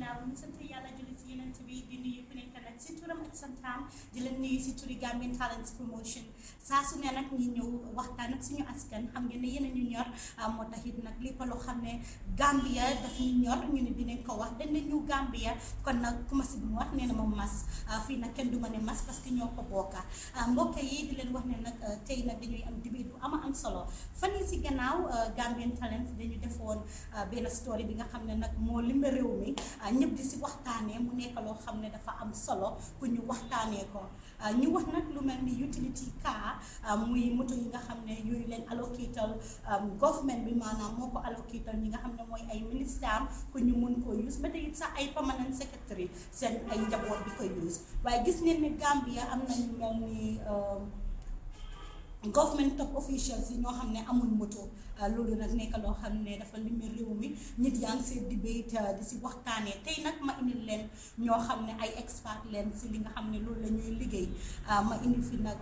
ginnaaw ñu sant yàlla julli si yonent bi di nuyu ku nekk nag si turam ak santam di leen nuyu si turi Gambian Talents Promotion saa su ne nag ñi ñëw waxtaan ak suñu askan xam ngeen ne yéen ñu ñor moo tax it nag lépp loo xam ne Gambia daf ñu ñor ñu ne dinañ ko wax dañ ne ñu Gambia kon nag ku ma si bu wax nee na ma mas fii nag kenn du ma ne mas parce que ñoo ko bokka mbokk yi di leen wax ne nag tey nag dañuy am debate bu am solo fan yi si gannaaw Gambian Talents dañu defoon benn story bi nga xam ne nag moo limba réew mi ñëpp di si waxtaanee mu nekk loo xam ne dafa am solo pour ñu waxtaanee ko ñu wax nag lu mel ni utility car muy moto yi nga xam ne yooyu leen allocatal government bi maanaam moo ko allocatal ñi nga xam ne mooy ay ministre am pour ñu mun koo use ba tey sax ay permanent secretary seen ay njaboot bi koy use waaye gis neen ne Gambia am nañu mel ni government top officials yi ñoo xam ne amul moto loolu nag nekk loo xam ne dafa limi réew mi nit yaa ngi see debate di si waxtaanee tey nag ma indil leen ñoo xam ne ay expert leen si li nga xam ne loolu la ñuy liggéey ma indi fi nag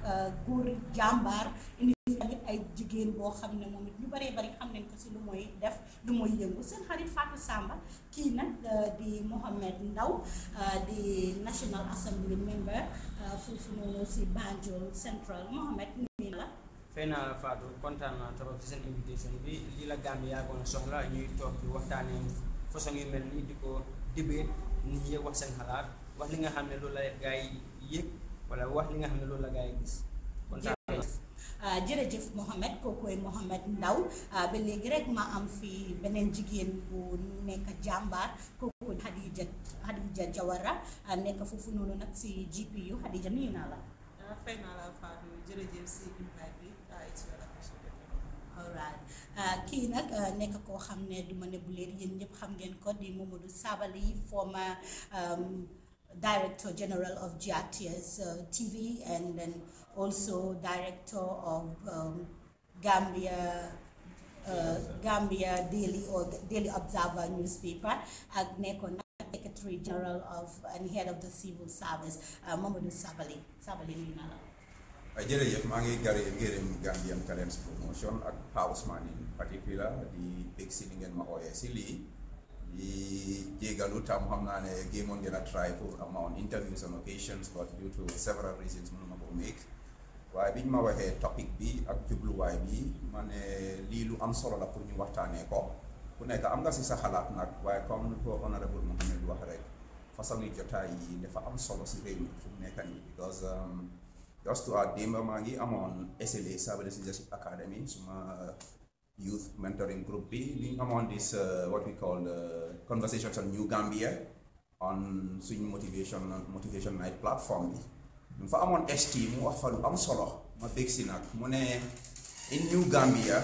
góor jàmbaar indi tamit ay jigéen boo xam ne moom it ñu bëree bëri xam nañ ko si lu mooy def lu mooy yëngu seen xarit Fatou Samba kii nag di Mohamed Ndaw di National Assembly member foofu noonu si Banjul Central Mohamed nii la fay naa la Fatou kontaan naa trop ci seen invitation bi lii la Gambie yàggoon soxla ñuy toog di waxtaanee façon yu mel nii di ko debate nit ñi wax seen xalaat wax li nga xam ne loolu la gaa yi yëg wala wax li nga xam ne loolu la gaa yi gis kontaan jërëjëf Mohamed kookoy Mohamed Ndaw ba léegi rek ma am fii beneen jigéen bu nekk jàmbaar kooku Hadija Jawara nekk foofu noonu nag si GPU Hadija nuyu naa la fay naa la Fatou jërëjëf si invite bi alright kii nag nekk koo xam ne du ma ne bu leen yéen ñëpp xam ngeen ko di Momodou Sabally former Director General of GRTS TV and then also Director of Gambia Daily Observer newspaper ak nekkoon Secretary General of and Head of the Civil Service Momodou Sabally nuyu naa la jërëjëf maa ngi gërëm Gambian Talents Promotion ak Houseman in particular di bég si li ngeen ma ooyee si lii di jégalu tam xam naa ne géemoon ngeen a try pour am on interviews on occasions but due to several reasons mënuma ko make waaye biñ ma waxee topic bi ak jubluwaay bi ma ne lii lu am solo la pour ñu waxtaanee ko ku nekk am nga si sa xalaat nag waaye comme ni ko honorable Mohamed wax rek façon ni jotaay yi dafa am solo si réew mi fu mu nekk nii because just to add démb maa ngi amoon SLA Sabally Leadership Academy suma youth mentoring group bi li amoon this what we call conversations on New Gambia on suñ motivation night platform bi ñu fa amoon ST mu wax fa lu am solo ma bég si nag mu ne in New Gambia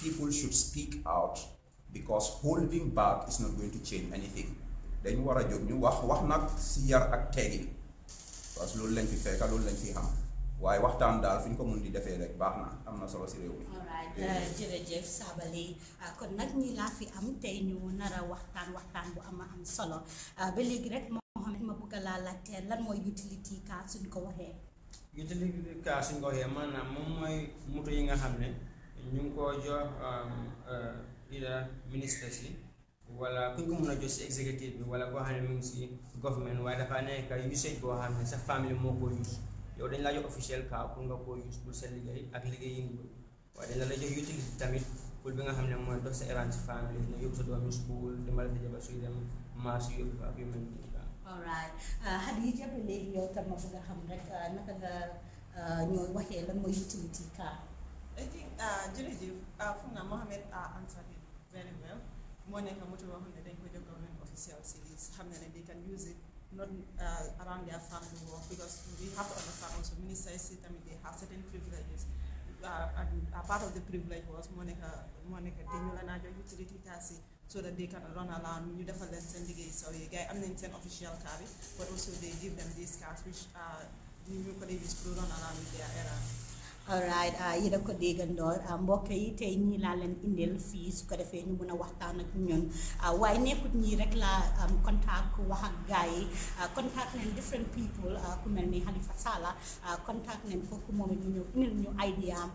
people should speak out because holding back is not going to change anything dañu war a jóg ñu wax nag si yar ak teggin parce que loolu lañ fi fekka loolu lañ fi xam waaye waxtaan daal fi ñu ko mun di defee rek baax na am na solo si réew mi. alright jërëjëf Sabally kon nag ñi laa fi am tey ñu nar a waxtaan bu am solo ba léegi rek Mohamed ma bëgg laa laajte lan mooy utility car suñ ko waxee. utility car suñ ko waxee maanaam moom mooy moto yi nga xam ne ñu ngi koo jox ida ministre si wala kuñ ko mun a jox si executive bi wala koo xam ne mu ngi si government waaye dafa nekk usage boo xam ne sa famille moo ko use yow dañ la jox officiel car pour nga koo use pour sa liggéey ak liggéey yi nga waaye dañ la jox utility tamit pour bi nga xam ne mooy dox sa errand si famille dina yóbbu sa doomi school dimbale sa jabar suy dem marché yóbbu ak yu mel nii. alright Hadija ba léegi yow tam ma bëgg a xam rek naka nga ñoo waxee lan mooy utility car. I think jërëjëf foog naa Mohamed answered it very well moo nekk moto boo xam ne dañ ko jox government official si xam ne they can use it not around their family work because we have to understand also ministers si tamit they have certain privileges and part of the privilege was moo nekk dañu la naa jox utility car si so that they can run around ñu defal leen seen liggéey so yi gars yi am nañ seen official car bi but also they give them these cars which ñu ko dee use pour run around with their errands. alright yéen a ko déggandoor mbokk yi tey ñii laa leen indil fii su ko defee ñu mën a waxtaan ak ñun waaye nekkut ñii rek laa contact wax ak gars yi contact nañ different people ku mel ni Halifa Sallah contact nañ ko ku moom it mu ñëw indil ñu idea am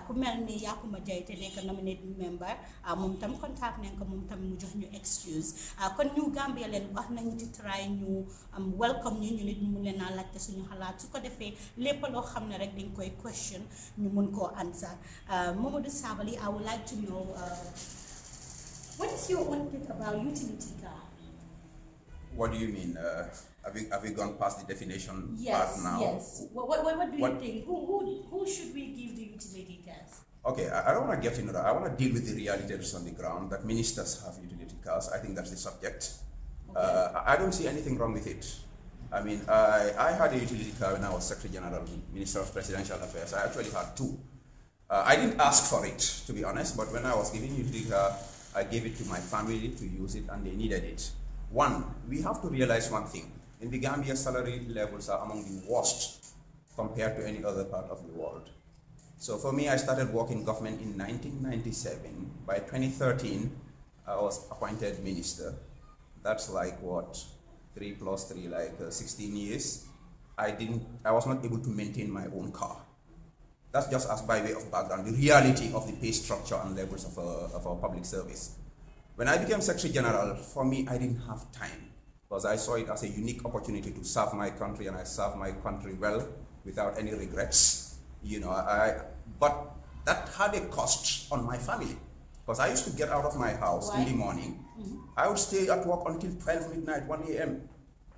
ku mel ni Yakuma Jay te nekk nominate member moom tam contact nañ ko moom tam mu jox ñu excuse kon ñu Gambia leen wax nañu di try ñu welcome ñu nit ñu mun leen a laajte suñu xalaat su ko defee lépp loo xam ne rek dañ koy question ñu mun koo answer. Momodou Sabally, I would like to know what is your own take about utility car? What do you mean? Have we gone past the definition Yes, part now? yes. What do you think? Who should we give the utility cars? Okay, I don't want to get into that. I want to deal with the realities on the ground that ministers have utility cars. I think that's the subject. Okay. I don't see anything wrong with it. I mean, I had a utility car when I was Secretary General, Minister of Presidential Affairs. I actually had two. I didn't ask for it, to be honest, but when I was giving utility car, I gave it to my family to use it, and they needed it. One, we have to realize one thing. In the Gambia, salary levels are among the worst compared to any other part of the world. So for me, I started working government in 1997. By 2013, I was appointed minister. That's like what? 3 plus 3, like 16 years. I was not able to maintain my own car. That's just as by way of background, the reality of the pay structure and levels of our public service. When I became Secretary General, for me, I didn't have time because I saw it as a unique opportunity to serve my country, and I served my country well without any regrets. You know, but that had a cost on my family because I used to get out of my house in the morning. I would stay at work until 12 midnight, 1 a.m.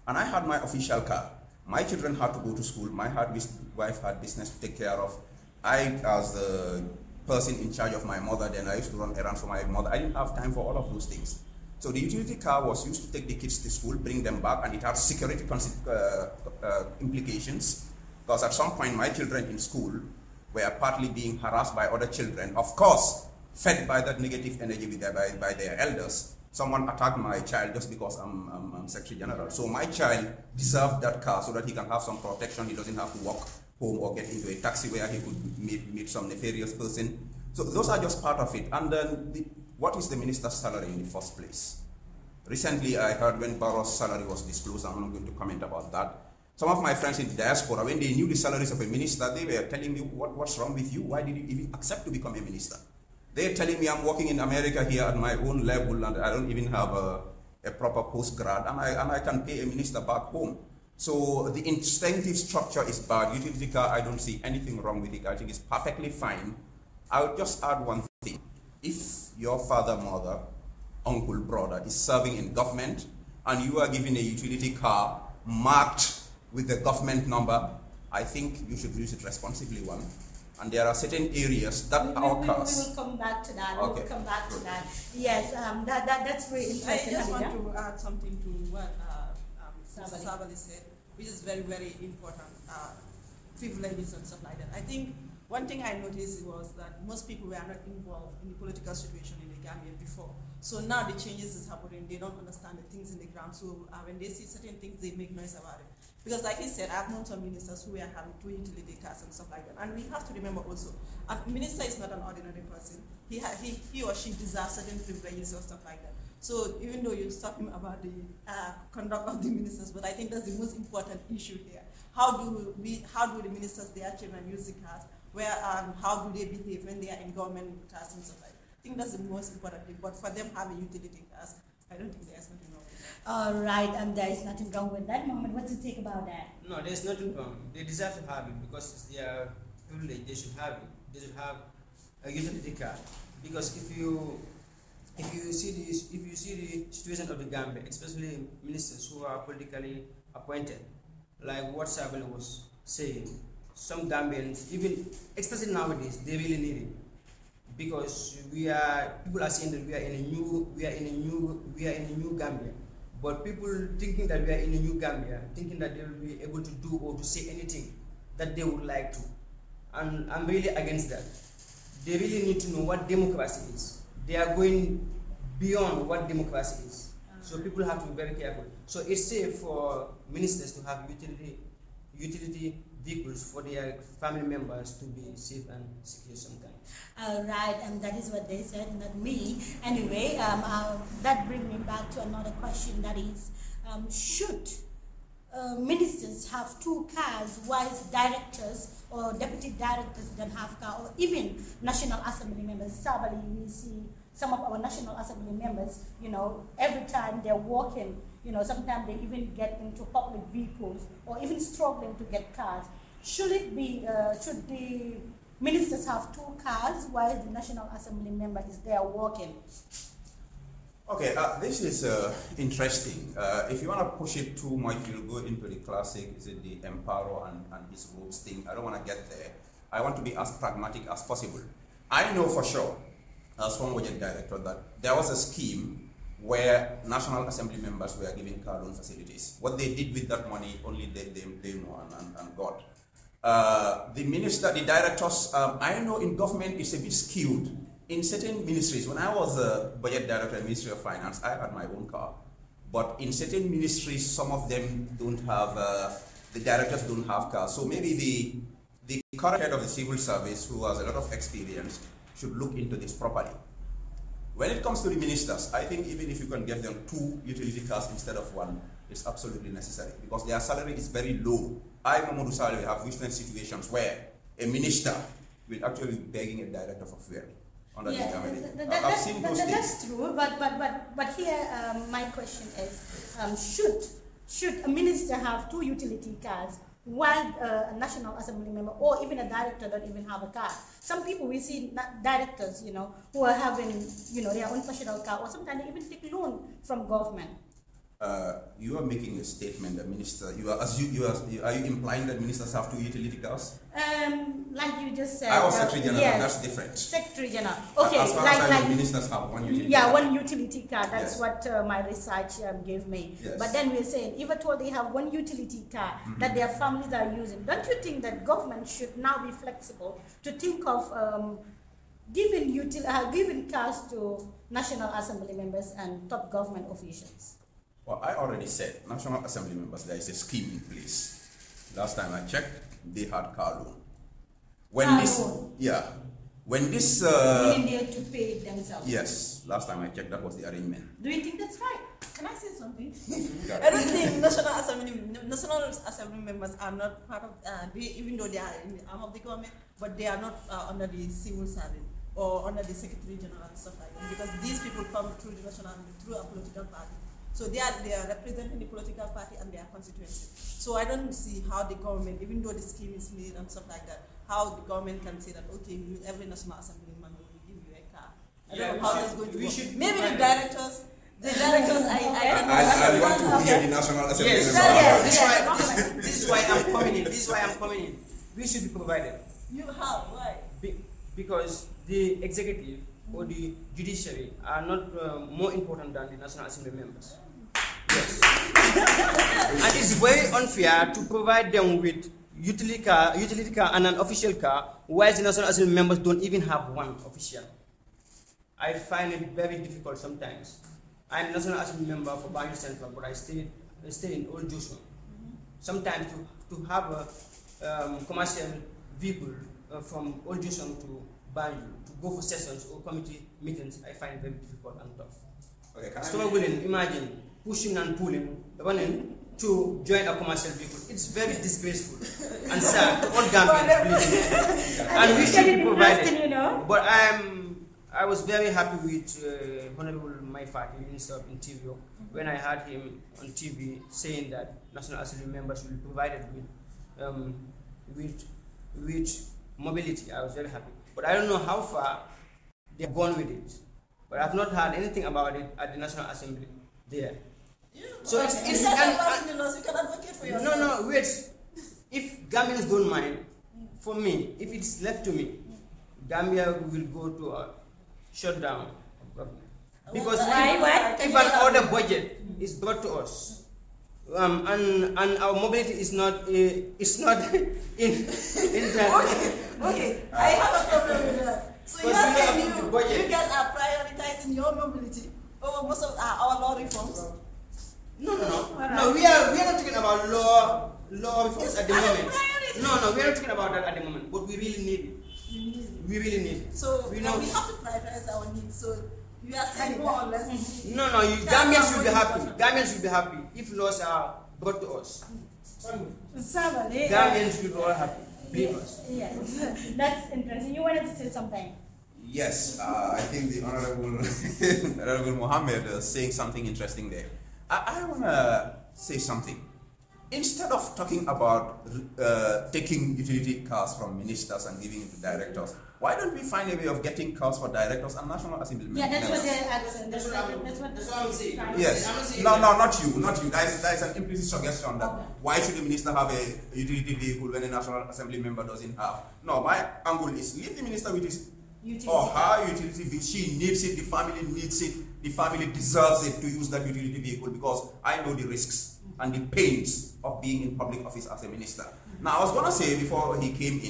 And I had my official car. My children had to go to school. My wife had business to take care of. I, as the person in charge of my mother, then I used to run errands for my mother. I didn't have time for all of those things. So the utility car was used to take the kids to school, bring them back, and it had security implications. Because at some point, my children in school were partly being harassed by other children, of course, fed by that negative energy by their elders. Someone attacked my child just because I'm Secretary General. So my child deserved that car so that he can have some protection. He doesn't have to walk home or get into a taxi where he could meet some nefarious person. So those are just part of it. And then what is the minister's salary in the first place? Recently, I heard when Barrow's salary was disclosed, I'm not going to comment about that. Some of my friends in the diaspora, when they knew the salaries of a minister, they were telling me, what's wrong with you? Why did you even accept to become a minister? They're telling me I'm working in America here at my own level, and I don't even have a proper postgrad, and I can pay a minister back home. So the incentive structure is bad. Utility car, I don't see anything wrong with it. I think it's perfectly fine. I would just add one thing. If your father, mother, uncle, brother is serving in government, and you are given a utility car marked with the government number, I think you should use it responsibly, one. And there are certain areas that our cars. We will come back to that. Okay. We'll come back to that. Yes, that's very interesting. I just want to add something to what Sabally. Sabally said, which is very, very important. Privileges and stuff like that. I think one thing I noticed was that most people were not involved in the political situation in the Gambia before. So now the changes is happening, they don't understand the things in the ground. So when they see certain things, they make noise about it. Because like he said, I've known some ministers who were having 2 utility cars and stuff like that. And we have to remember also, a minister is not an ordinary person. He or she deserves certain privileges or stuff like that. So even though you stop him about the conduct of the ministers, but I think that's the most important issue here. How do the ministers, their children, use the cars? How do they behave when they are in government cars and stuff like that? I think that's the most important thing. But for them having utility cars, I don't think there's nothing wrong with that. All right, and there is nothing wrong with that. Mohammed, what's your take about that? No, there's nothing wrong. They deserve to have it because it's their privilege. They should have it. They should have a utility car. Because if you see the situation of the Gambia, especially ministers who are politically appointed, like what Sabally was saying, some Gambians, even especially nowadays, they really need it. Because people are saying that we are in a new Gambia. But people thinking that we are in a new Gambia, thinking that they will be able to do or to say anything that they would like to. And I'm really against that. They really need to know what democracy is. They are going beyond what democracy is. So people have to be very careful. So it's safe for ministers to have utility vehicles for their family members to be safe and secure sometimes. Right, and that is what they said, not me. Anyway, that brings me back to another question, that is, should ministers have 2 cars whilst directors or deputy directors don't have car, or even National Assembly members? Sabally, we see some of our National Assembly members, every time they're walking, sometimes they even get into public vehicles or even struggling to get cars. Should the ministers have 2 cars while the National Assembly member is there walking? Okay, this is interesting. If you want to push it too much, you'll go into the classic, is it the Emparo and his roots thing? I don't want to get there. I want to be as pragmatic as possible. I know for sure, as former budget director, that there was a scheme where National Assembly members were given car loan facilities. What they did with that money, only they know and God. The minister, the directors, I know in government it's a bit skewed. In certain ministries, when I was a budget director in Ministry of Finance, I had my own car. But in certain ministries, some of them don't have, the directors don't have cars. So maybe the current head of the civil service, who has a lot of experience, should look into this properly. When it comes to the ministers, I think even if you can get them 2 utility cars instead of 1, it's absolutely necessary because their salary is very low. I, Momodou Sabally, have witnessed situations where a minister will actually be begging a director for fuel. I've seen those things. That's true, but here my question is, should a minister have 2 utility cars while a National Assembly member or even a director don't even have a car? Some people, we see directors, who are having, their own personal car, or sometimes they even take loan from government. You are making a statement that minister, are you implying that ministers have 2 utility cars? Like you just said. I was Secretary General, yes, that's different. Secretary General. Okay, as far as I know, ministers have 1 utility car. 1 utility car, that's what my research gave me. Yes. But then we're saying, if at all they have 1 utility car that their families are using, don't you think that government should now be flexible to think of giving cars to National Assembly members and top government officials? Well, I already said, National Assembly members, there is a scheme in place. Last time I checked, they had car loan. When this meaning they have to pay it themselves. Yes, last time I checked, that was the arrangement. Do you think that's right? Can I say something? I don't think National Assembly members are not part of, even though they are in the arm of the government, but they are not under the civil service or under the Secretary General and stuff like that, because these people come through a political party. So they are representing the political party and their constituency. So I don't see how the government, even though the scheme is made and stuff like that, how the government can say that, okay, every National Assembly member will give you a car. I don't know how that's going to work. Maybe the directors, I want to hear the National Assembly members. Yes. This is why I'm coming in. We should be provided. You have, why? Because the executive or the judiciary are not more important than the National Assembly members. Yes. And it's very unfair to provide them with utility car and an official car, while the National Assembly members don't even have 1 official. I find it very difficult sometimes. I'm a National Assembly member for Banjul Central, but I stay in Old Joshua. Sometimes to have a commercial vehicle from Old Joshua to Banjul, to go for sessions or committee meetings, I find it very difficult and tough. Okay, Struggling, imagine, pushing and pulling, running to join a commercial vehicle. It's very disgraceful and sad to all Gambians, and we should be provided. But I was very happy with Honorable Maifati, Minister of Interior, when I heard him on TV saying that National Assembly members will be provided with mobility. I was very happy. But I don't know how far they have gone with it. But I've not heard anything about it at the National Assembly there. Yeah, so it's you can advocate for yourself. No, wait. If Gambians don't mind, for me, if it's left to me, Gambia will go to a shutdown of government. Because if an order budget is brought to us, and our mobility is not in Okay, I have a problem with that. So you are saying you guys are prioritizing your mobility over most of our law reforms? No, we are not talking about law reforms at the moment. No, we're not talking about that at the moment, but we really need it. We really need it. So we we know. have to prioritize our needs. So you are saying more or less. No, Gambians should be happy. Gambians should be happy if laws are brought to us. Gambians should be all happy. Yes, that's interesting. You wanted to say something? Yes, I think the Honorable Mohammed is saying something interesting there. I want to say something. Instead of talking about taking utility cars from ministers and giving it to directors, why don't we find a way of getting cars for directors and National Assembly members? Yeah, that's what they're asking. That's what I'm saying. Yes. No, not you. That is an implicit suggestion that why should the minister have a utility vehicle when a National Assembly member doesn't have? No, my angle is leave the minister with his or her utility vehicle. She needs it, the family needs it, the family deserves it to use that utility vehicle, because I know the risks and the pains of being in public office as a minister. Now, I was going to say before he came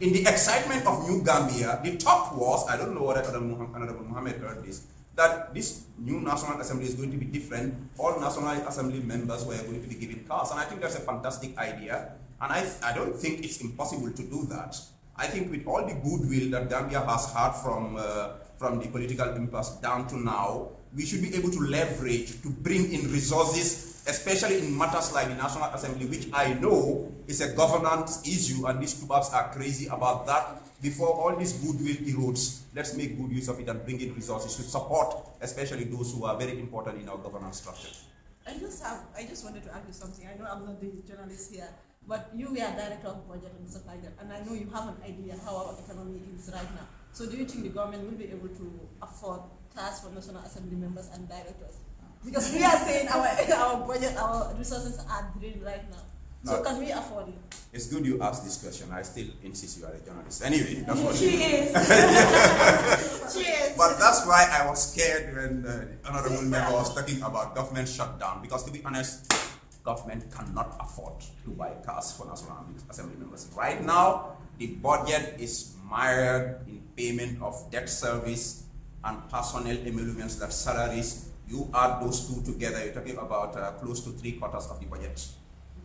in the excitement of New Gambia, the talk was, I don't know whether Honorable Mohammed heard this, that this new National Assembly is going to be different. All National Assembly members were going to be given cars, and I think that's a fantastic idea, and I don't think it's impossible to do that. I think with all the goodwill that Gambia has had from the political impasse down to now, we should be able to leverage to bring in resources, especially in matters like the National Assembly, which I know is a governance issue, and these tubabs are crazy about that. Before all this goodwill erodes, let's make good use of it and bring in resources to support, especially those who are very important in our governance structure. I just wanted to ask you something. I know I'm not the journalist here, but you were director of budget and stuff like that, and I know you have an idea how our economy is right now. So do you think the government will be able to afford tasks for National Assembly members and directors? Because we are saying our budget, our resources are drained right now. So can we afford it? It's good you asked this question. I still insist you are a journalist. Anyway, that's what she is. She is. But that's why I was scared when the honorable member was talking about government shutdown. Because to be honest, government cannot afford to buy cars for National Assembly members. Right now, the budget is mired in payment of debt service and personnel emoluments, that salaries. You add those two together, you're talking about close to 3/4 of the budget.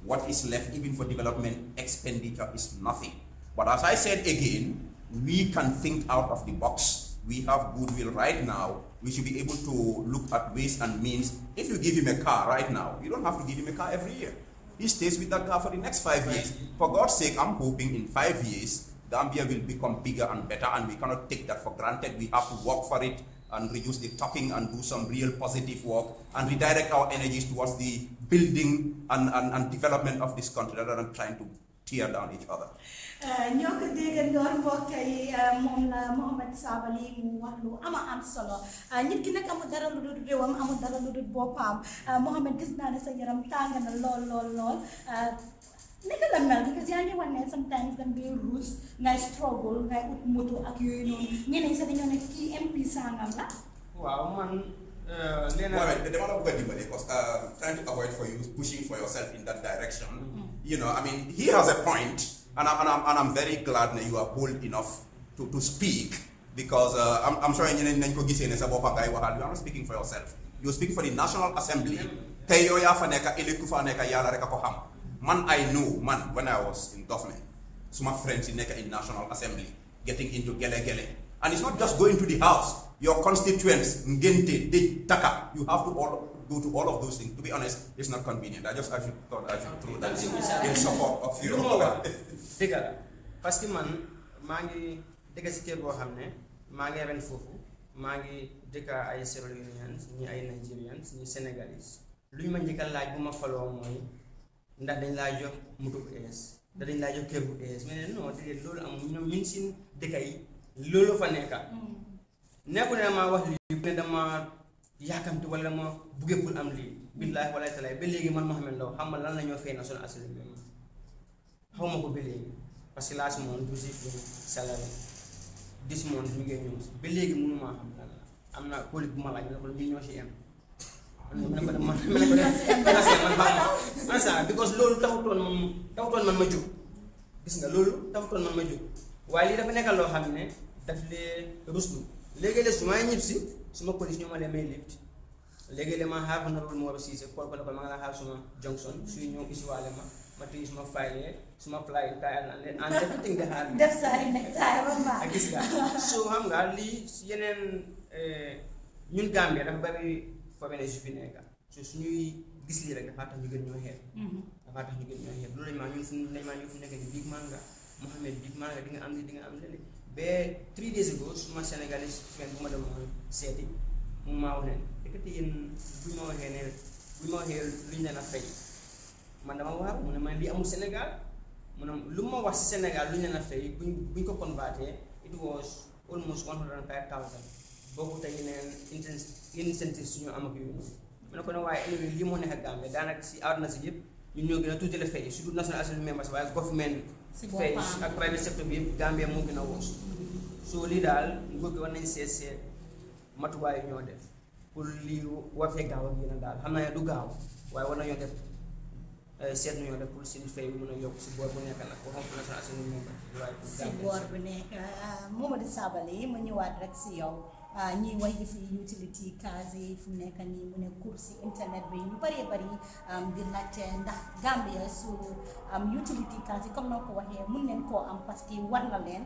What is left even for development expenditure is nothing. But as I said again, we can think out of the box. We have goodwill right now. We should be able to look at ways and means. If you give him a car right now, you don't have to give him a car every year. He stays with that car for the next 5 years. For God's sake, I'm hoping in 5 years, Gambia will become bigger and better, and we cannot take that for granted. We have to work for it and reduce the talking and do some real positive work and redirect our energies towards the building and development of this country rather than trying to tear down each other. ñoo ko déggandoor mbokk yi moom la Momodou Sabally mu wax lu am solo nit ki nag amul dara lu dul réewam, amul dara lu dul boppam. Mohamed, gis naa ne sa yaram tàng na lool. naka la mel, because yaa ngi wax ne sometimes da ngay ruus, ngay struggle, ngay ut moto ak yooyu noonu. ñeneen sax dañoo ne kii MP sangam la. Waaw man. Because trying to avoid for you pushing for yourself in that direction. You know, I mean, he has a point, and I'm very glad that you are bold enough to speak, because I'm sure you are not speaking for yourself. You're speaking for the National Assembly. Man, I know, when I was in government, some friends in National Assembly getting into gele. And it's not just going to the house. Your constituents, Ngente, they Taka, you have to go to all of those things. To be honest, it's not convenient. I should throw that in support of you. Parce que man maa ngi dëkk si kër boo xam ne maa ngi ren foofu maa ngi dëkk ay Sierra Leoneans ñi ay Nigerians ñi Senegalese lu ñu ma njëkk a laaj bu ma faloo mooy ndax dañ laa jox moto bu ees ndax dañ laa jox kër bu ees mais ne non déedéet loolu amul ñoom ñun si dëkk yi loolu fa nekka nekku ne dama wax lii ne dama yaakamti wala dama buggee pour am lii billaahi wala talaay ba léegi man Mohamed Ndaw xam nga lan la ñoo fay National Assembly xaw ma ko ba léegi parce que last month du si salary this month ñu ngi ñëw ba léegi mënu maa xam lan la am na collègue bu ma laaj ne ko lii ñoo si am because loolu taxutoon man ma jóg gis nga loolu taxutoon man ma jóg waaye lii dafa nekkal loo xam ne daf lee ruslu léegi-léeg su may ñib si suma police ñoo ma lee may lift léegi-léeg ma xaar Honorable Momodou Cissé kool ko ne ko ma nga la xaar suma Johnson suy ñëw isiwaale ma mati suma file suma fly and everything they had def saa yu nekk saa ba mbaa. gis nga so xam nga lii yeneen ñun Gambia dafa bari foreigners yu fi nekk so suñuy gis lii rek dafa tax ñu gën ñoo xeeb dafa tax ñu gën ñoo xeeb loolu lañ maa ñun fu nañ maa ñu fu nekk ni big man nga Mohamed big man nga di nga am li di nga am lene ba 3 days ago suma Sénégalais friend bu ma demoon seeti mu maa wax ne écoute yéen buñ ma waxee luñ leen a fay man dama waaw mu ne man lii amul Sénégal mu ne lu ma wax si Sénégal luñ leen a fay buñ ko converté it was almost 105,000 boobu te yeneen incentives suñu am ak yooyu mu ne ko ne waaye anyway lii moo nekk ak Gambie daanaka si àdduna si yëpp ñun ñoo gën a tuuti la fay surtout national assembly members waaye government fay ak private sector bi yëpp Gambie moo gën a woos so lii daal nguur gi war nañ seet matuwaay ñoo def pour lii war fee gaaw ak yéen daal xam naa ne du gaaw waaye war nañoo def seet nañoo def pour seen fay bi mën a yokk si boor bu nekk nag waxoon ko national assembly member waaye si boor bu nekk Momodou Sabally ma ñëwaat rek si yow ñuy wax yi fi utility cars yi fu mu nekk nii mu ne course si internet bi ñu bëree bëri di laajte ndax Gambia su utility cars yi comme noo ko waxee mun neen koo am parce que war na leen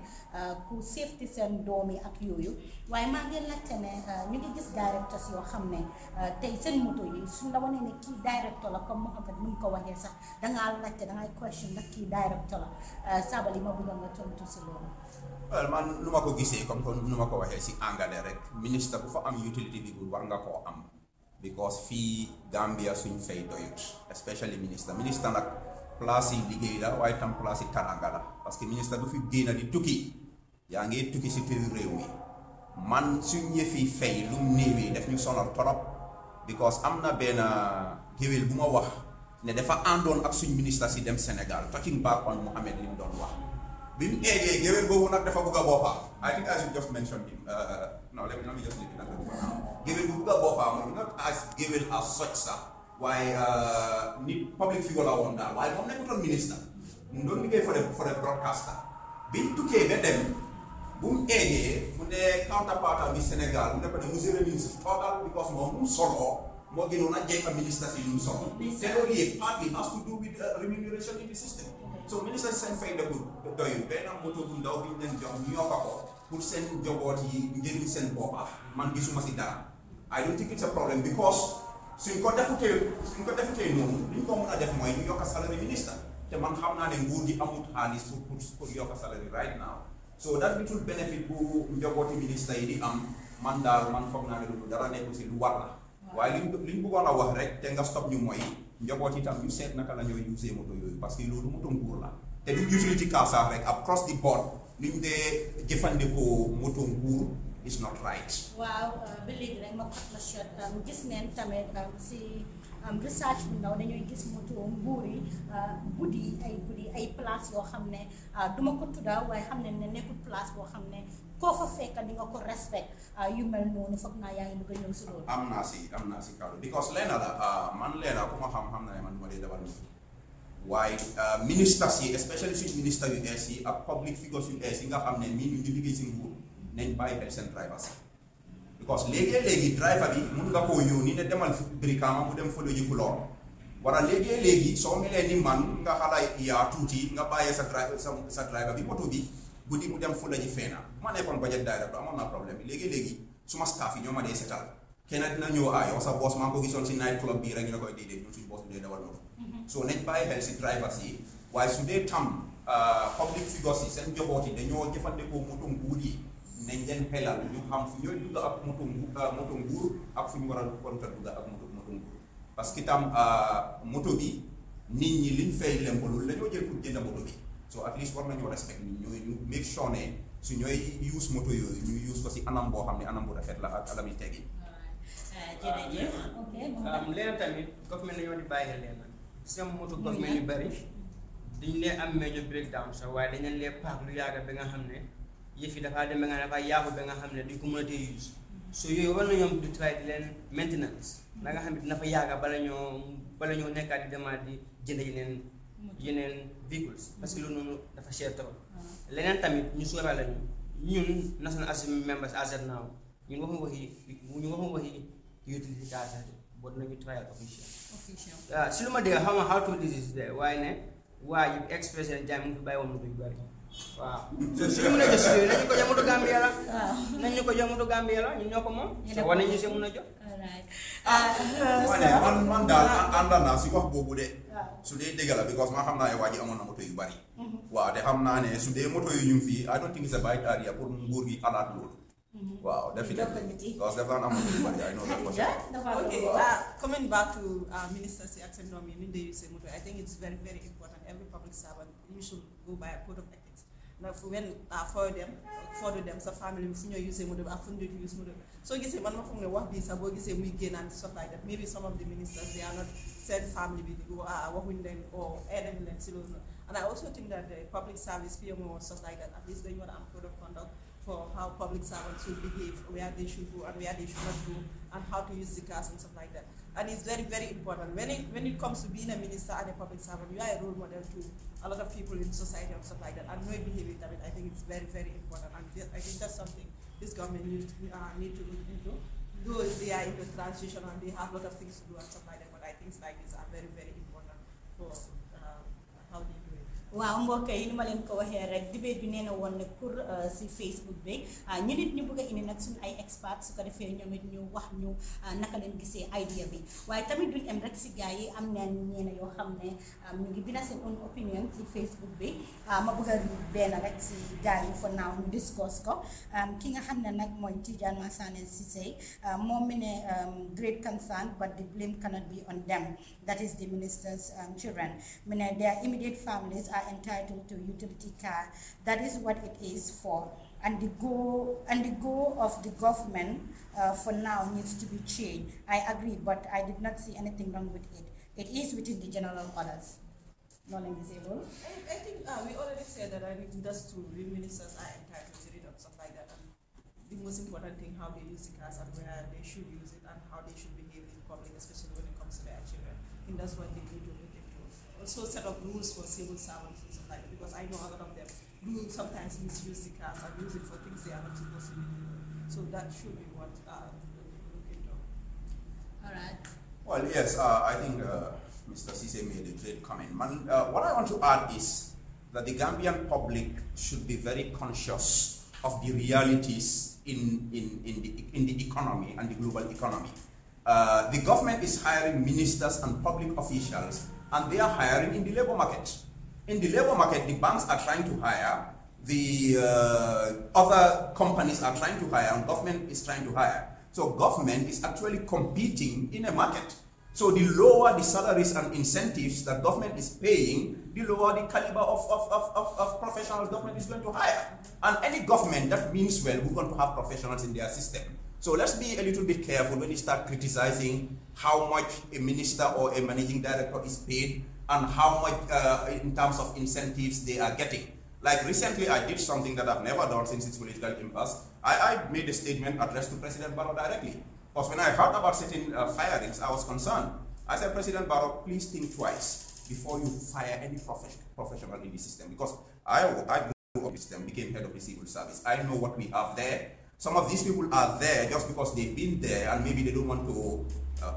pour safety seen doom yi ak yooyu waaye maa ngi laajte ne ñu ngi gis directeurs yoo xam ne tey seen moto yi suñ la wane ne kii directeur la comme Mohamed mu ko waxee sax dangaa laajte dangay question ndax kii directeur la Sabally ma bëgg nga tontu si loolu. well man nu ma ko gisee comme nu ma ko waxee si angale rek ministre bu fa am utility vehicle war nga koo am because fii Gambia suñ fay doyut especially ministre nag place yi liggéey la waaye tam place yi taranga la parce que ministre bu fi génn di tukki yaa ngi tukki si tëri réew mi man suñ yëfi fay lu mu néewee daf ñu sonal torop because am na benn géwél bu ma wax ne dafa àndoon ak suñ ministre si dem Sénégal talking back on Mohamed li mu doon wax bi mu eegee géwél boobu nag dafa bugg a boppam I think I should just mention him no let me just leave it at that. Géwél bu bugg a boppam not as géwél as such sax waaye nit public figure la woon daal waaye moom nekkutoon ministre mu doon liggéey for a broadcaster biñ tukkee ba dem bu mu eegee mu ne counterpart bi Sénégal mu ne ko ne monsieur le ministre total because moom mu soloo moo gënoon a jekk ministre si lu mu solo te loolu yëpp partly has to do with remuneration in the system. So ministre seen fay ndagul doyul benn moto bu ndaw bi ñu leen jox ñu yokk ko pour seen njaboot yi njëriñ seen boppa man gisuma si dara I don't think it's a problem because suñ ko defutee noonu li ñu ko mën a def mooy ñu yokk salary ministre te man xam naa ne nguur gi amut xaalis pour yokk salary right now so that little benefit bu njabooti ministre yi di am man daal man foog naa ne loolu dara nekkul si lu war la waaye liñ bëggoon a wax rek te nga stop ñu mooy njaboot itam ñu seet naka la ñooy usee moto yooyu parce que loolu moto nguur la te du utility car sax rek across the board li ñu dee jëfandikoo moto nguur is not right. waaw ba léegi rek ma fat la shot gis neen tamit si research bu ndaw dañuy gis moto nguur yi guddi ay place yoo xam ne duma ko tudda waaye xam ne ne nekkul place boo xam ne koo fa fekk di nga ko respect yu mel noonu foog naa yaa ngi bëgg a ñëw si loolu. am naa si kàddu because leena la man leena ku ma xam na ne man du ma dee dawal moto waaye ministres yi especially suñ ministres yu ees yi ak public figures yu ees yi nga xam ne nii ñu liggéey si nguur nañ bàyyi xel seen drivers because léegi driver bi mun nga koo yónni ne demal Brikama mu dem fële ji Kulor wala léegi soo melee ni man nga xala yaa tuuti nga bàyyee sa driver bi moto bi guddi mu dem fële ji feena ma nekkoon budget director amoon naa problème bi léegi suma staff yi ñoo ma dee setal kenn dina ñëw yow sa boss maa ko gisoon si night club bii rek ñu la koy déedéet ñun suñu boss bi dee dawal moto so nañ bàyyi xel si drivers yi waaye su dee tam public figures yi seen njaboot yi dañoo jëfandikoo moto nguur yi nañ leen xelal ñu xam fu ñooy dugg ak moto nguur ak fu ñu war a dugg ak moto nguur parce que tam moto bi nit ñi liñ fay leen ko loolu la ñoo jël pour jënd moto bi so at least war nañoo respect nit ñooy ñu make sure ne su ñooy use moto yooyu ñu use ko si anam boo xam ne anam bu rafet la ak alami tegi. jërëjëf leen tamit government nañoo di bàyyi leen seen moto government yu bari dañ leen am major breakdown sax waaye dañ leen lee paak lu yàgga ba nga xam ne yëf yi dafaa dem ba nga dafa yàqu ba nga xam ne duñ ko mën a tee use so yooyu war na ñoom di try di leen maintenance la nga xam ne dina fa yàgga bala ñoo nekkaat di demaat di jënd yeneen vehicles parce que loolu noonu dafa cher trop leneen tamit ñu sóoraale ñu ñun national assembly members as of now ñun waxuñu waxi utility cars boo dinañu trial official si lu ma dégg xam nga how to this is there waaye ne waa ji express ne jaay mu ngi fi bàyyi woon moto yu bari waaw suñu mën a jot studio nañu ko jox moto Gambia la nañu ko jox moto Gambia la ñun ñoo ko moom war nañu see mën a jox man daal àndal naa si wax boobu de su dee dëgg la because ma xam naa ne waa ji amoon na moto yu bari waaw te xam naa ne su dee moto yu ñu fii I don't think it's a bad idea pour nguur gi xalaat loolu wow definitely because they've done a moto yu bari I know that for sure. Okay, coming back to Minister Si Accent Nomi, I think it's very, very important. Every public servant, you should go by a code of ethics. Now, when for them, so family, if you use a model, to use model. So, you say, man, from the work, this, about this, we gain and stuff like that. Maybe some of the ministers, they are not said family, working them or adding them. And I also think that the public service, PMO, or stuff like that, at least they want a code of conduct for how public servants should behave, where they should go and where they should not go, and how to use the cars and stuff like that. And it's very, very important. When it comes to being a minister and a public servant, you are a role model to a lot of people in society and stuff like that. And knowing behavior, I think it's very, very important. And I think that's something this government need to look into. Though they are in the transition and they have a lot of things to do and stuff like that, but I think like this are very, very important for how they do it. waaw mbokk yi ni ma leen ko waxee rek debate bi nee na woon ne pour si Facebook bi ñu nit ñu bëgg a indi nag suñu ay experts su ko defee ñoom it ñu wax ñu naka leen gisee idea bi waaye tamit duñ em rek si gars yi am na ñeena yoo xam ne ñu ngi bina seen own opinion si Facebook bi ma bëgg a benn rek si gars yi for now ñu discuss ko ki nga xam ne nag mooy Tidiane Massane Cissé moom mi ne great concern but the blame cannot be on them, that is the minister's children. Mi ne their immediate families are entitled to utility car. That is what it is for. And the goal of the government for now needs to be changed. I agree, but I did not see anything wrong with it. It is within the general orders. Non-disabled. I think we already said that I think that's true. The ministers are entitled to it and stuff like that. And the most important thing, how they use the cars and where they should use it and how they should behave in public, especially when it comes to their children. I think that's what they need to look into. Also set up rules for civil servants and stuff like that, because I know a lot of them do sometimes misuse the cars and use it for things they are not supposed to be doing. So that should be what we look into. All right. Well, yes, I think Mr. Cisse made a great comment. What I want to add is that the Gambian public should be very conscious of the realities in the economy and the global economy. The government is hiring ministers and public officials, and they are hiring in the labor market. In the labor market, the banks are trying to hire, the other companies are trying to hire, and government is trying to hire. So government is actually competing in a market. So the lower the salaries and incentives that government is paying, the lower the caliber of professionals government is going to hire. And any government that means well, we're going to have professionals in their system. So let's be a little bit careful when you start criticizing how much a minister or a managing director is paid and how much in terms of incentives they are getting. Like recently I did something that I've never done since its political impasse. I made a statement addressed to President Barrow directly. Because when I heard about certain firings, I was concerned. I said, President Barrow, please think twice before you fire any professional in the system. Because I grew up in the system, became head of the civil service. I know what we have there. Some of these people are there just because they've been there and maybe they don't want to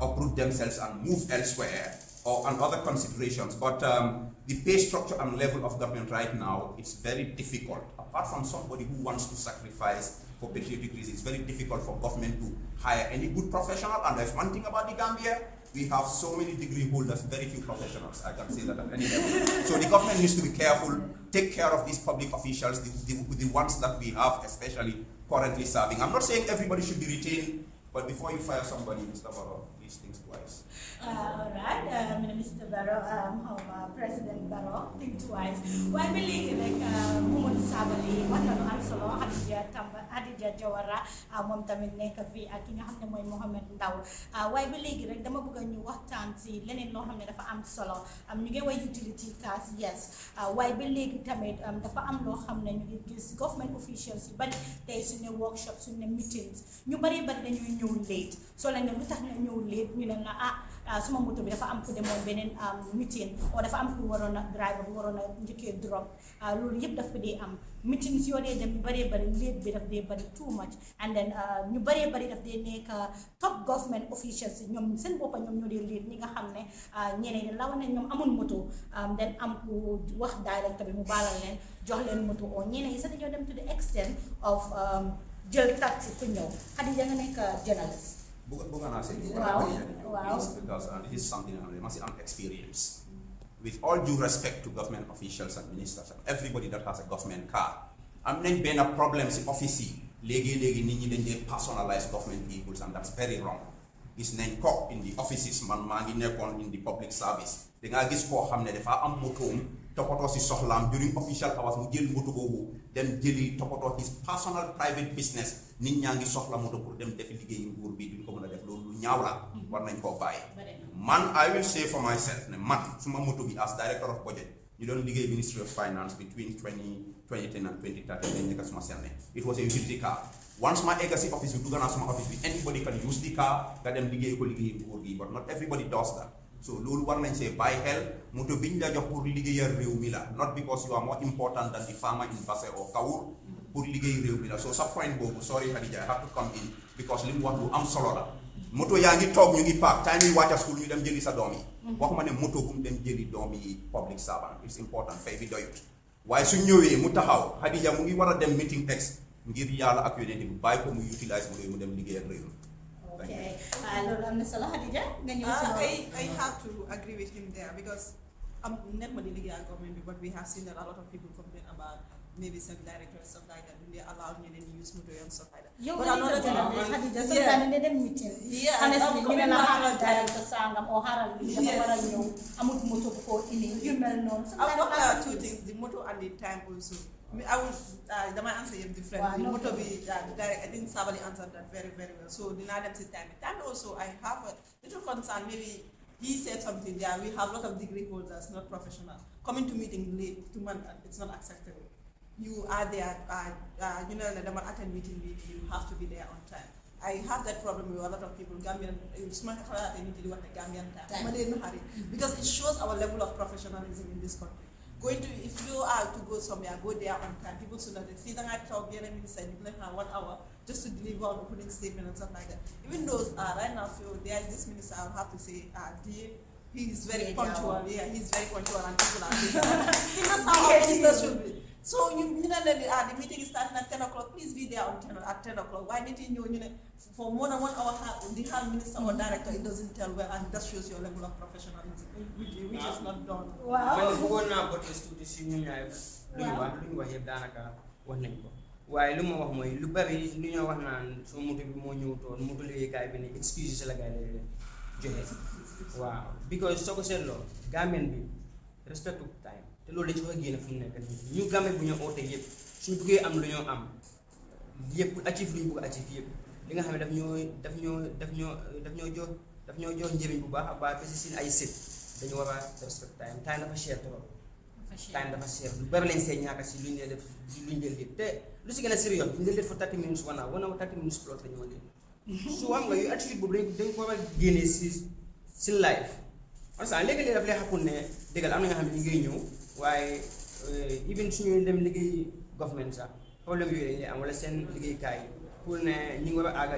uproot themselves and move elsewhere or and other considerations. But the pay structure and level of government right now, it's very difficult. Apart from somebody who wants to sacrifice for patriotic reasons, it's very difficult for government to hire any good professional. And there's one thing about the Gambia, we have so many degree holders, very few professionals. I can say that at any level. So the government needs to be careful, take care of these public officials, the ones that we have, especially currently serving. I'm not saying everybody should be retained, but before you fire somebody, Mr. Barrow, please think twice. All right, Mr. Barrow, President Barrow, think twice. Why believe like Momodou Sabally, what an answer, Hadija Jawara, moom tamit nekk fii ak ki nga xam ne mooy Mohamed Ndaw waaye ba léegi rek dama bëgg ñu waxtaan si leneen loo xam ne dafa am solo ñu ngi way utility cars, yes waaye ba léegi tamit dafa am loo xam ne ñu ngi gis government officials yi bari tey suñu workshops suñu meetings ñu bari dañuy ñëw late soo leen ne lu tax nga ñëw late ñu ne la suma moto bi dafa am ku demoon beneen meeting o dafa am ku waroon a driver bu waroon a njëkkee drop loolu yëpp daf ko dee am meetings yoo dee dem ñu bëree bëri léet bi daf dee bëri too much and then ñu bëree bëri daf dee nekk top government officials ñoom seen boppa ñoom ñoo dee léet ñi nga xam ne ñeneen ñi law ne ñoom amul moto then am ku wax directeur bi mu baalal leen jox leen moto o ñeneen yi sax dañoo dem to the extent of jël taxi ku ñëw Khadija nga nekk journalist Bukan nasi. Wow. Because this is something I must experience. With all due respect to government officials and ministers and everybody that has a government car, I'm not been a problem in office. Legi nini then they personalize government vehicles and that's very wrong. It's named cop in the offices man in the public service. The guy gets for hamne defa am motom topoto si sohlam during official hours mu jël moto bobu dem jëli topoto his personal private business. Nit ñaa ngi soxla moto pour dem def liggéey nguur bi duñ ko mën a def loolu lu ñaaw la war nañ koo bàyyi man I will say for myself ne man suma moto bi as director of budget ñu doon liggéey Ministry of Finance between 2010 and 2013 dañ nekk suma serne it was a utility car once ma egga si office bi dugg naa suma office bi anybody can use the car nga dem liggéey ko liggéey nguur gi but not everybody does that so loolu war nañ see bàyyi xel moto biñ la jox pour liggéeyal réew mi la not because you are more important than the farmer in Basse or Kawur pour liggéey réew mi la so sa point boobu sorry Khadija I have to come in because li mu wax lu am solo la moto yaa ngi toog ñu ngi paak time yi wàcca school ñu dem jëli sa doom yi waxuma ne moto bu mu dem jëli doom yi public servant it's important fay bi doyut waaye su ñëwee mu taxaw Khadija mu ngi war a dem meeting ex ngir yàlla ak yonent bi bàyyi ko mu utilize mu dem liggéeyal réew mi okay loolu am na solo Khadija nga ñëw I have to agree with him there because net ma di liggéey ak government bi but we have seen that a lot of people complain about maybe some directors stuff like that when they allow you to use motor and stuff like that. But another Khadija sometimes they dem meeting. Honestly, ñu ne la xaaral director sangam o xaaral bi dafa war a ñëw amut moto ko indi yu mel noonu. Sometimes two things, the motor and the time also. I would my answer is different. The motor be direct. I think Sabally answered that very, very well. So the them say time. Time also I have a little concern. Maybe he said something there. We have a lot of degree holders, not professional. Coming to meeting late, it's not acceptable. You are there, you know, the attend meeting, you have to be there on time. I have that problem with a lot of people. Gambian, it's not they need to do what the Gambian time. Because it shows our level of professionalism in this country. If you are to go somewhere, go there on time. People should not see that I talk here and inside, you have 1 hour just to deliver an opening statement and stuff like that. Even though right now, there is this minister, I will have to say, he is very punctual. Yeah, he's very punctual and people are that's how our ministers should be. So you know the meeting is starting at 10 o'clock. Please be there at 10 o'clock. Why didn't you for more than 1 hour the health minister or director it doesn't tell well and that shows your level of professionalism, which is not done. Wow. waaye lu ma wax mooy lu bari lu ñoo wax naan soo moto bi moo ñëw toon moto liggéeykaay bi ne excuse la gaay lay joxe waaw because soo ko seetloo Gambian bi respect time te loolu dañ ci wax génn fu mu nekk nii ñu Gambie bu ñu oote yëpp suñu bëggee am lu ñoo am yëpp achieve lu ñu bëgg achieve yëpp li nga xam ne daf ñoo jox njëriñ bu baax a baax parce que seen ay sët dañu war a respect time dafa cher trop time dafa cher lu bari lañ see ñaaka si lu ñu def lu ñu jël te lu si gën a sérieux ñu def for 30 minutes 1 hour 30 minutes plus la ñu leen su xam nga yu attitude boobu dañ ko war a génnee si life parce que léegi-léegi daf lay xappul ne dëggal am na nga xam ne ñu ngi ñëw waaye even suñu dem liggéey government sax problème yooyu dañuy am wala seen liggéeykaay pour ne ñu ngi war a àgga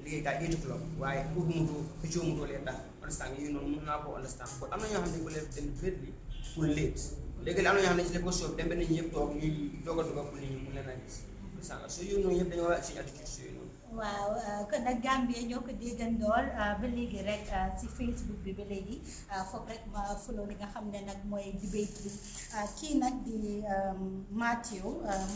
liggéeykaay 8 o'clock waaye pour mutu xëccoo mutu lee tax understand yooyu noonu mën naa ko understand kon am na ñoo xam ne ko leen dem greatly pour late léegi am na ñoo xam ne ci def ko soob dem ba nit ñi yëpp toog ñuy doog a dugal pour nit ñi mun leen a gis understand so yooyu noonu yëpp dañoo war a suñu attitude yooyu noonu. waaw kon nag Gambia ñoo ko déggandool ba léegi rek ci Facebook bi ba léegi foog rek ma follow li nga xam ne nag mooy debate bi kii nag di Matthew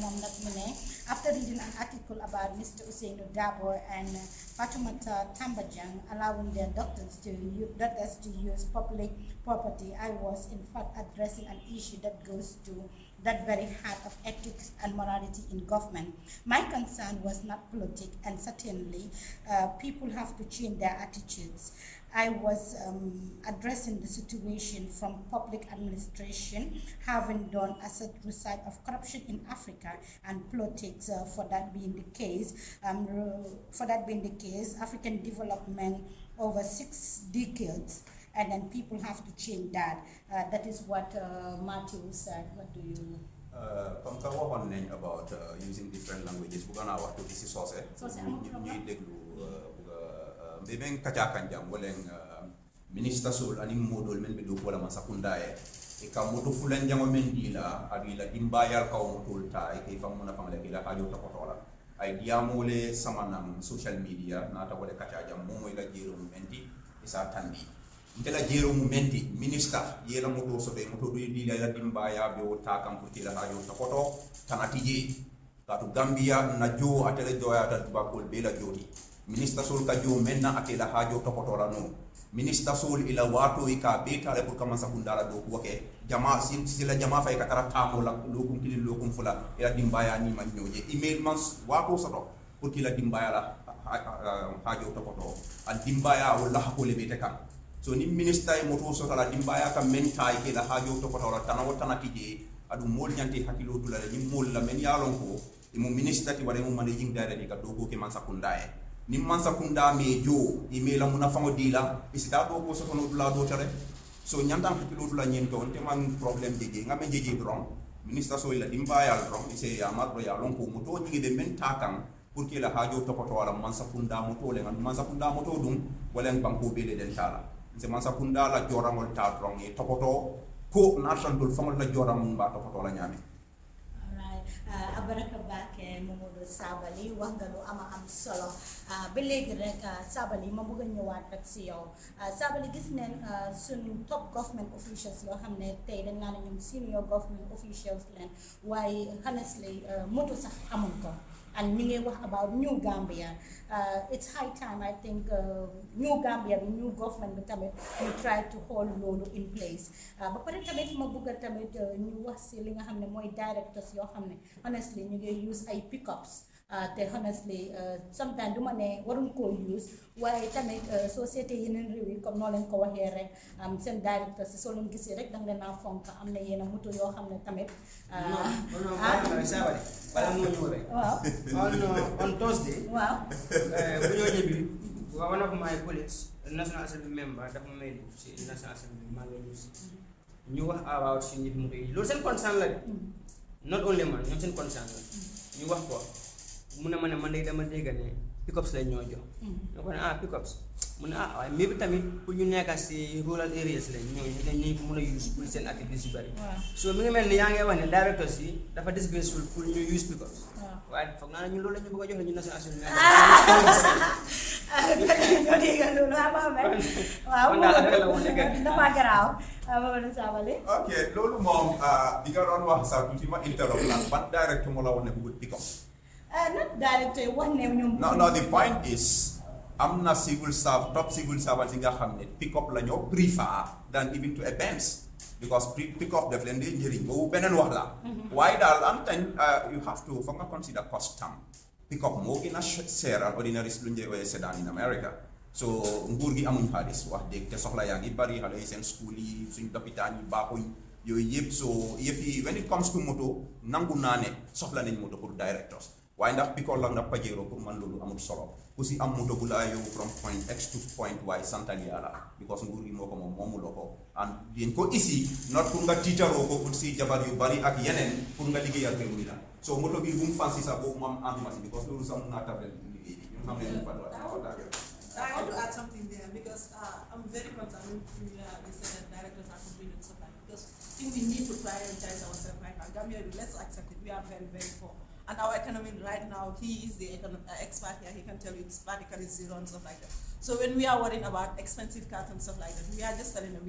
moom nag mu ne after reading an article about Mr. Ousainou Darboe and Fatoumata Tambajang allowing their daughters to use public property, I was in fact addressing an issue that goes to that very heart of ethics and morality in government. My concern was not politics, and certainly people have to change their attitudes. I was addressing the situation from public administration, having done asset research of corruption in Africa and politics. For that being the case, African development over 6 decades, and then people have to change that. That is what Matthew said. What do you? Comme ka waxoon nañ about using different languages bu gana waxtu ci soose ñuy déglu be ben kaca kanjam wala minister sol ani modol men be do wala masakundaye e kam moto fulan jango men dila adila dimbayal kaw motol ta e kay fam mona famale kila hajo to kotola ay diamole samanam social media nata wala kaca jam mo moy la jero menti isa tandi ndela jero menti minister yela moto so be moto do dila la dimbaya be o ta kam pour kila hajo to koto tanati je katu Gambia na jo atele joya ta bakol be la joti minister sol ka jo menna atela hajo to kotola no minister sol ila wato ika beta le pour commencer kundala do ko ke jama sila jama fay ka tara tamo la lokum kili lokum fula ila dimbaya ni man nyoje email man wato sato pour kila dimbaya la hajo to koto al dimbaya wala hakole beta kam so ni minister e moto so tala dimbaya kam menta ke la hajo to koto la tanawo tanati je adu mol nyanti hakilo dula ni mol la men yalon ko mo minister ti wala mo managing director ka do ko ke man sakundae ni mansa kunda me jo email amuna fango dila isita do ko so kono dula do tare so nyanda ko kilo dula nyen to te man problem jeje ngame jeje dron minister so ila dimbaya dron ise ya madro ya lon ko moto nyigi be men takam pour que la hajo to poto wala mansa kunda moto le ngam mansa kunda moto dum wala banko be den tala se mansa kunda la joramol ta dron e to poto ko nation dul fango la joram ba to poto la nyame abaraka baake Momodou Sabally wax nga lu ama am solo ba léegi rek Sabally ma bëgg a ñëwaat rek si yow Sabally gis neen suñ top government officials yoo xam ne tey dañ naa ne ñoom senior government officials leen waaye honestly moto sax amuñ ko and ñu ngi wax about new Gambia it's high time I think new Gambia bi new government bi tamit ñu try to hold loolu in place ba pare tamit ma bëgg a tamit ñu wax si li nga xam ne mooy directors yoo xam ne honestly ñu ngi use ay pickups te honestly sometimes du ma ne waruñ koo use waaye tamit soo seetee yeneen réew yi comme noo leen ko waxee rek seen directors soo leen gisee rek danga leen a fonk am na yenn moto yoo xam ne tamit Sabally bala moo ñëw rek on Thursday waaw bu ñoo ñibbi one of my colleagues National Assembly member dafa may si National Assembly maa ngi si ñu wax about si nit moto yi loolu seen concern la de not only man ñoom seen concern la ñu wax ko mu ne ma ne man de dama dégg ne pickups la ñoo jox ñu ko ne pickups mu ne waaye mais bi tamit pour ñu nekk si rural areas la ñooñu dañuy ko mën a use pour seen activités yu bëri so mi ngi mel ni yaa ngi wax ne directors yi dafa disgraceful pour ñu use pickups waaye foog naa ne ñun loolu la ñu bëgg a jox la ñu national ñoo dégg loolu waaw dafa garaaw Momodou Sabally ok loolu moom di nga doon wax sax tuuti ma interrompre la ban directeur moo la woon ne bëggut pick up not director wax ne ñoom no the point is am na top civil servants yi nga xam ne pick up la ñoo prefer than even to a Benz because pick up def leen di njëriñ boobu beneen wax la waaye daal am tañ you have to foog nga consider cost tam pick up moo gën a cher an ordinary lu njëriñ sedan in America so nguur gi amuñ xaalis wax dëgg te soxla yaa ngi bari xale yi seen school yi suñ lopitaan yi baaxuñ yooyu yëpp so yëpp yi when it comes to moto nangu naa ne soxla nañ moto pour directors waaye ndax pick up la ndax pajero pour man loolu amul solo ku si am moto bu laa yóbbu from point X to point Y santal yàlla because nguur gi moo ko moom moomuloo ko and dañ ko isi not pour nga tiitaroo ko pour si jabar yu bari ak yeneen pour nga liggéeyal réew mi la so moto bi bu mu fansi sax boobu moom ànduma si because loolu sax mun naa tabel liggéey bi ñun xam ne ñu I want to add something there because I'm very concerned when we say that directors are complaining so bad because I think we need to prioritize ourselves right now. Gambia, let's accept it. We are very, very poor. And our economy right now, he is the expert here. He can tell you it's practically zero and stuff like that. So when we are worrying about expensive cars and stuff like that, we are just telling them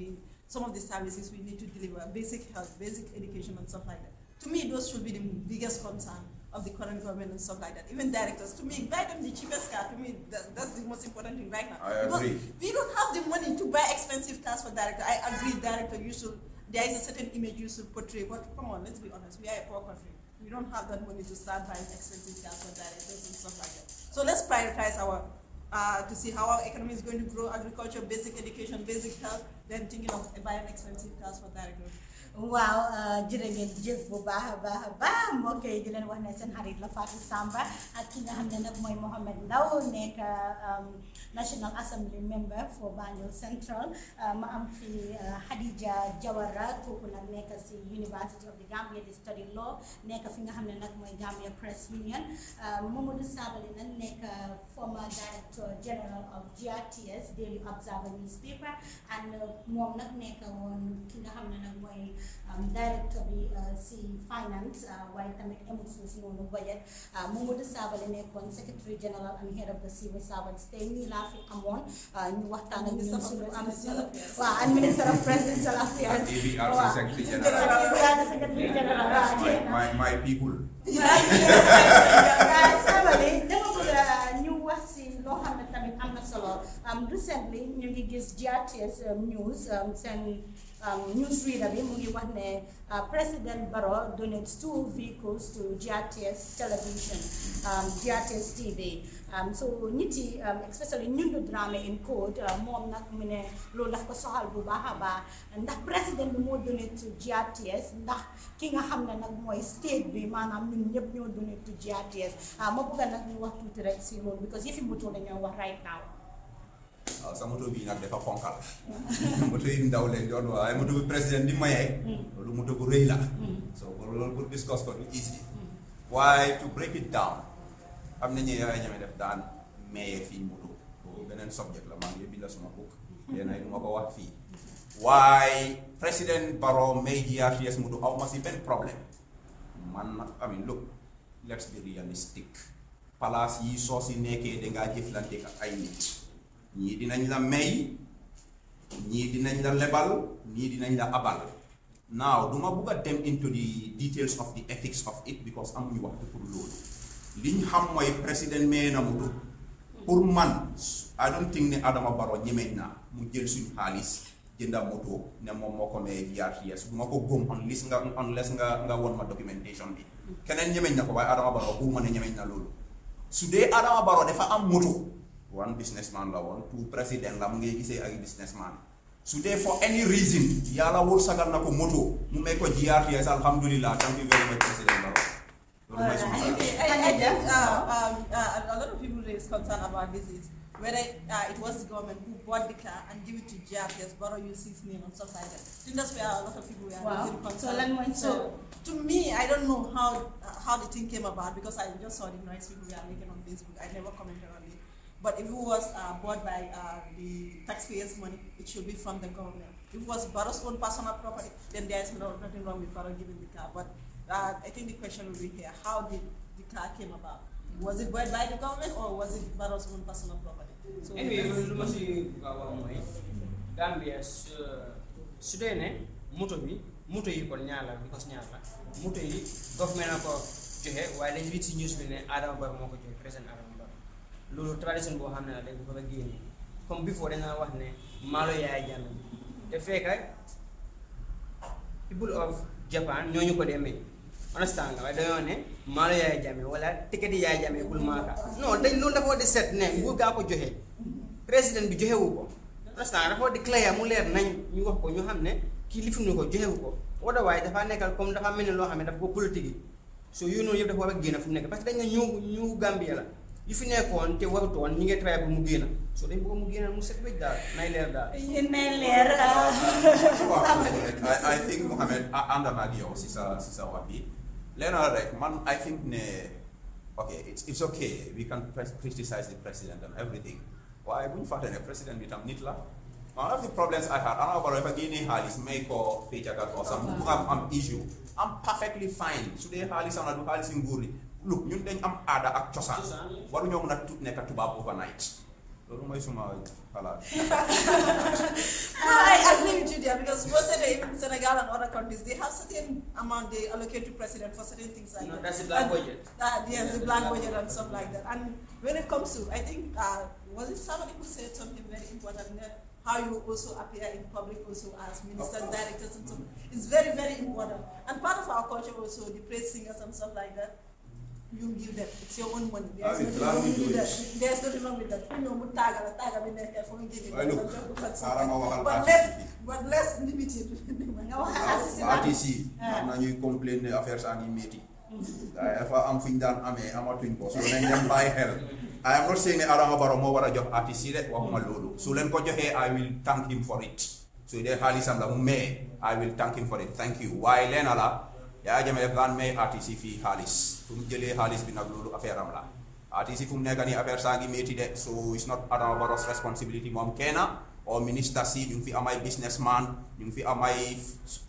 some of the services we need to deliver, basic health, basic education and stuff like that. To me, those should be the biggest concern of the current government and stuff like that. Even directors, to me, buy them the cheapest car. To me, that's the most important thing right now. I agree. We don't have the money to buy expensive cars for director. I agree, director, there is a certain image you should portray, but come on, let's be honest, we are a poor country. We don't have that money to start buying expensive cars for directors and stuff like that. So let's prioritize to see how our economy is going to grow, agriculture, basic education, basic health, then thinking of buying expensive cars for direct road. waaw jërë ngeen jëf bu baax a baax mbokk yi di leen wax ne seen xarit la Fatou Samba ak ki nga xam ne nag mooy Mohamed Ndaw nekk National Assembly member for Banjul Central ma am fi Hadija Jawara kooku nag nekk si University of the Gambia di study law nekk fi nga xam ne nag mooy Gambia Press Union Momodou Sabally nag nekk former Director General of GRTS Daily Observer newspaper and moom nag nekk woon ki nga xam ne nag mooy director bi si finance waaye tamit amul foofu noonu budget Momodou Sabally nekkoon secretary general and head of the civil servants tey nii laa fi amoon ñu waxtaan ak ñun suñu am solo waaw and minister of presidential affairs ABRC secretary general my people Sabally dama bëgg ñu wax si loo xam ne tamit am na solo recently ñu ngi gis GRTS news seen newsreader bi mu ngi wax ne President Barrow donates 2 vehicles to GRTS television, GRTS TV. So nit yi especially Ñundu Dramé in code moom nag mu ne loolu daf ko soxal bu baax a baax ndax président bi moo donate to GRTS ndax ki nga xam ne nag mooy state bi maanaam ñun ñëpp ñoo donate to GRTS ma bëgg nag ñu wax tuuti rek si loolu because yëfi moto la ñoo wax right now. waaw sa moto bii nag dafa ponkal moto yi ndaw leen doon waaye moto bi président di mayee loolu moto bu rëy la so loolu pour discuss ko du easy waaye to break it down am na ñuy ñeme def daan mayee fii moto boobu beneen subject la maa ngi bind suma book yéen ay du ma ko wax fii waaye président Barrow may GRTS moto aw ma si benn problème man nag I mean look let's be realistic palaas yi soo si nekkee dangaa jëflante ak ay nit ñii dinañ la may ñii dinañ la lebal ñii dinañ la abal now duma bugg a dem into the details of the ethics of it because amuñu waxtu pour loolu liñ xam mooy président may na moto pour man I don't think ne Adama Barrow ñemeñ na mu jël suñu xaalis jënda moto ne moom moo ko may GRTS duma ko góom unless nga won ma documentation bi keneen ñemeñ na ko waaye Adama Barrow bu ma ne ñemeñ na loolu su dee Adama Barrow dafa am moto one businessman la woon two président la mu ngay gisee ay businessman su dee for any reason yàlla wul sagal na ko moto mu may ko GRTS alhamdulillah thank you very much président Barrow loolu mooy suma I think a lot of people raise concern about this is whether it was the government who bought the car and give it to GRTS, Barrow used his name and stuff like that. I think that's where a lot of people were raising concern. So to me, I don't know how the thing came about because I just saw the noise people were making on Facebook. I never commented on it. But if it was bought by the taxpayers' money, it should be from the government. If it was Barrow's own personal property, then there is nothing wrong with Barrow giving the car. But I think the question will be here, how did the car came about? Was it bought by the government or was it Barrow's own personal property? So anyway, lu ma si wax mooy Gambia su dee ne moto yi kon ñaar la because ñaar la moto yi government na ko joxe waaye dañ read si news bi ne Adama Barrow moo ko joxe président Adama Barrow loolu tradition boo xam ne la dañ ko fa génne comme before dañ wax ne maalo yaay jàmm te fekk rek people of Japan ñooñu ko demee understand nga waaye dañoo ne maalo yaay jàmme wala ticket yaay jàmme bul maaka non dañ loolu dafa war di set ne nguur gaa ko joxe président bi joxewu ko understand nga dafa war di clair mu leer nañ ñu wax ko ñu xam ne kii li fi mu ko joxewu ko wala waaye dafa nekkal comme dafa mel ni loo xam ne dafa ko politique yi so yu noonu yëpp dafa war a génn fu mu nekk parce que dañ ne ñu Gambia la yu fi nekkoon te warutoon ñi ngi try pour mu génn so dañ bëgg mu génn mu set wécc daal nay leer daal nay leer I think Mohamed ànd naa ak yow si sa wax bi Leonard rek man I think ne okay it's okay we can criticize the president and everything waaye bu ñu fàtte ne président bi tam nit la one of the problems I had Adama Barrow dafa génnee xaalis may ko féecakat or some bu am issue I'm perfectly fine su dee xaalisam la du xaalisi nguur li look ñun dañ am aada ak cosaan waruñoo mën a nekk tubaab overnight loolu mooy suma xalaat. I agree with you there because most of even Senegal and other countries they have certain amount they allocate to president for certain things like that. That's the black budget. Yes, the black budget and stuff like that. And when it comes to, I think was it somebody who said something very important that how you also appear in public also as ministers, directors and so on. It's very, very important. And part of our culture also, the praise singers and stuff like that. you give them. It's your own money. I will gladly do it. There's nothing wrong with that. You know, taga be there for giving. Why look, but less limited. RTC, am na ñuy complain ne affaire saa ngi métti. Dafa am fu ñu daan amee amatuñ ko. So nañ leen bàyyi xel. I am not saying ne Adama Barrow moo war a jox RTC rek waxuma loolu. Su leen ko joxee I will thank him for it. So dee xaalisam la mu may I will thank him for it. Thank you. Waaye leena la yaa jame def daan may RTC fii xaalis. Fu mu jëlee xaalis bi nag loolu affaire am la. RTC fu mu nekk nii affaire saa ngi métti de. So it's not Adama Barrow's responsibility moom kenn. Or minister si ñu ngi fi amay businessman ñu ngi fi amay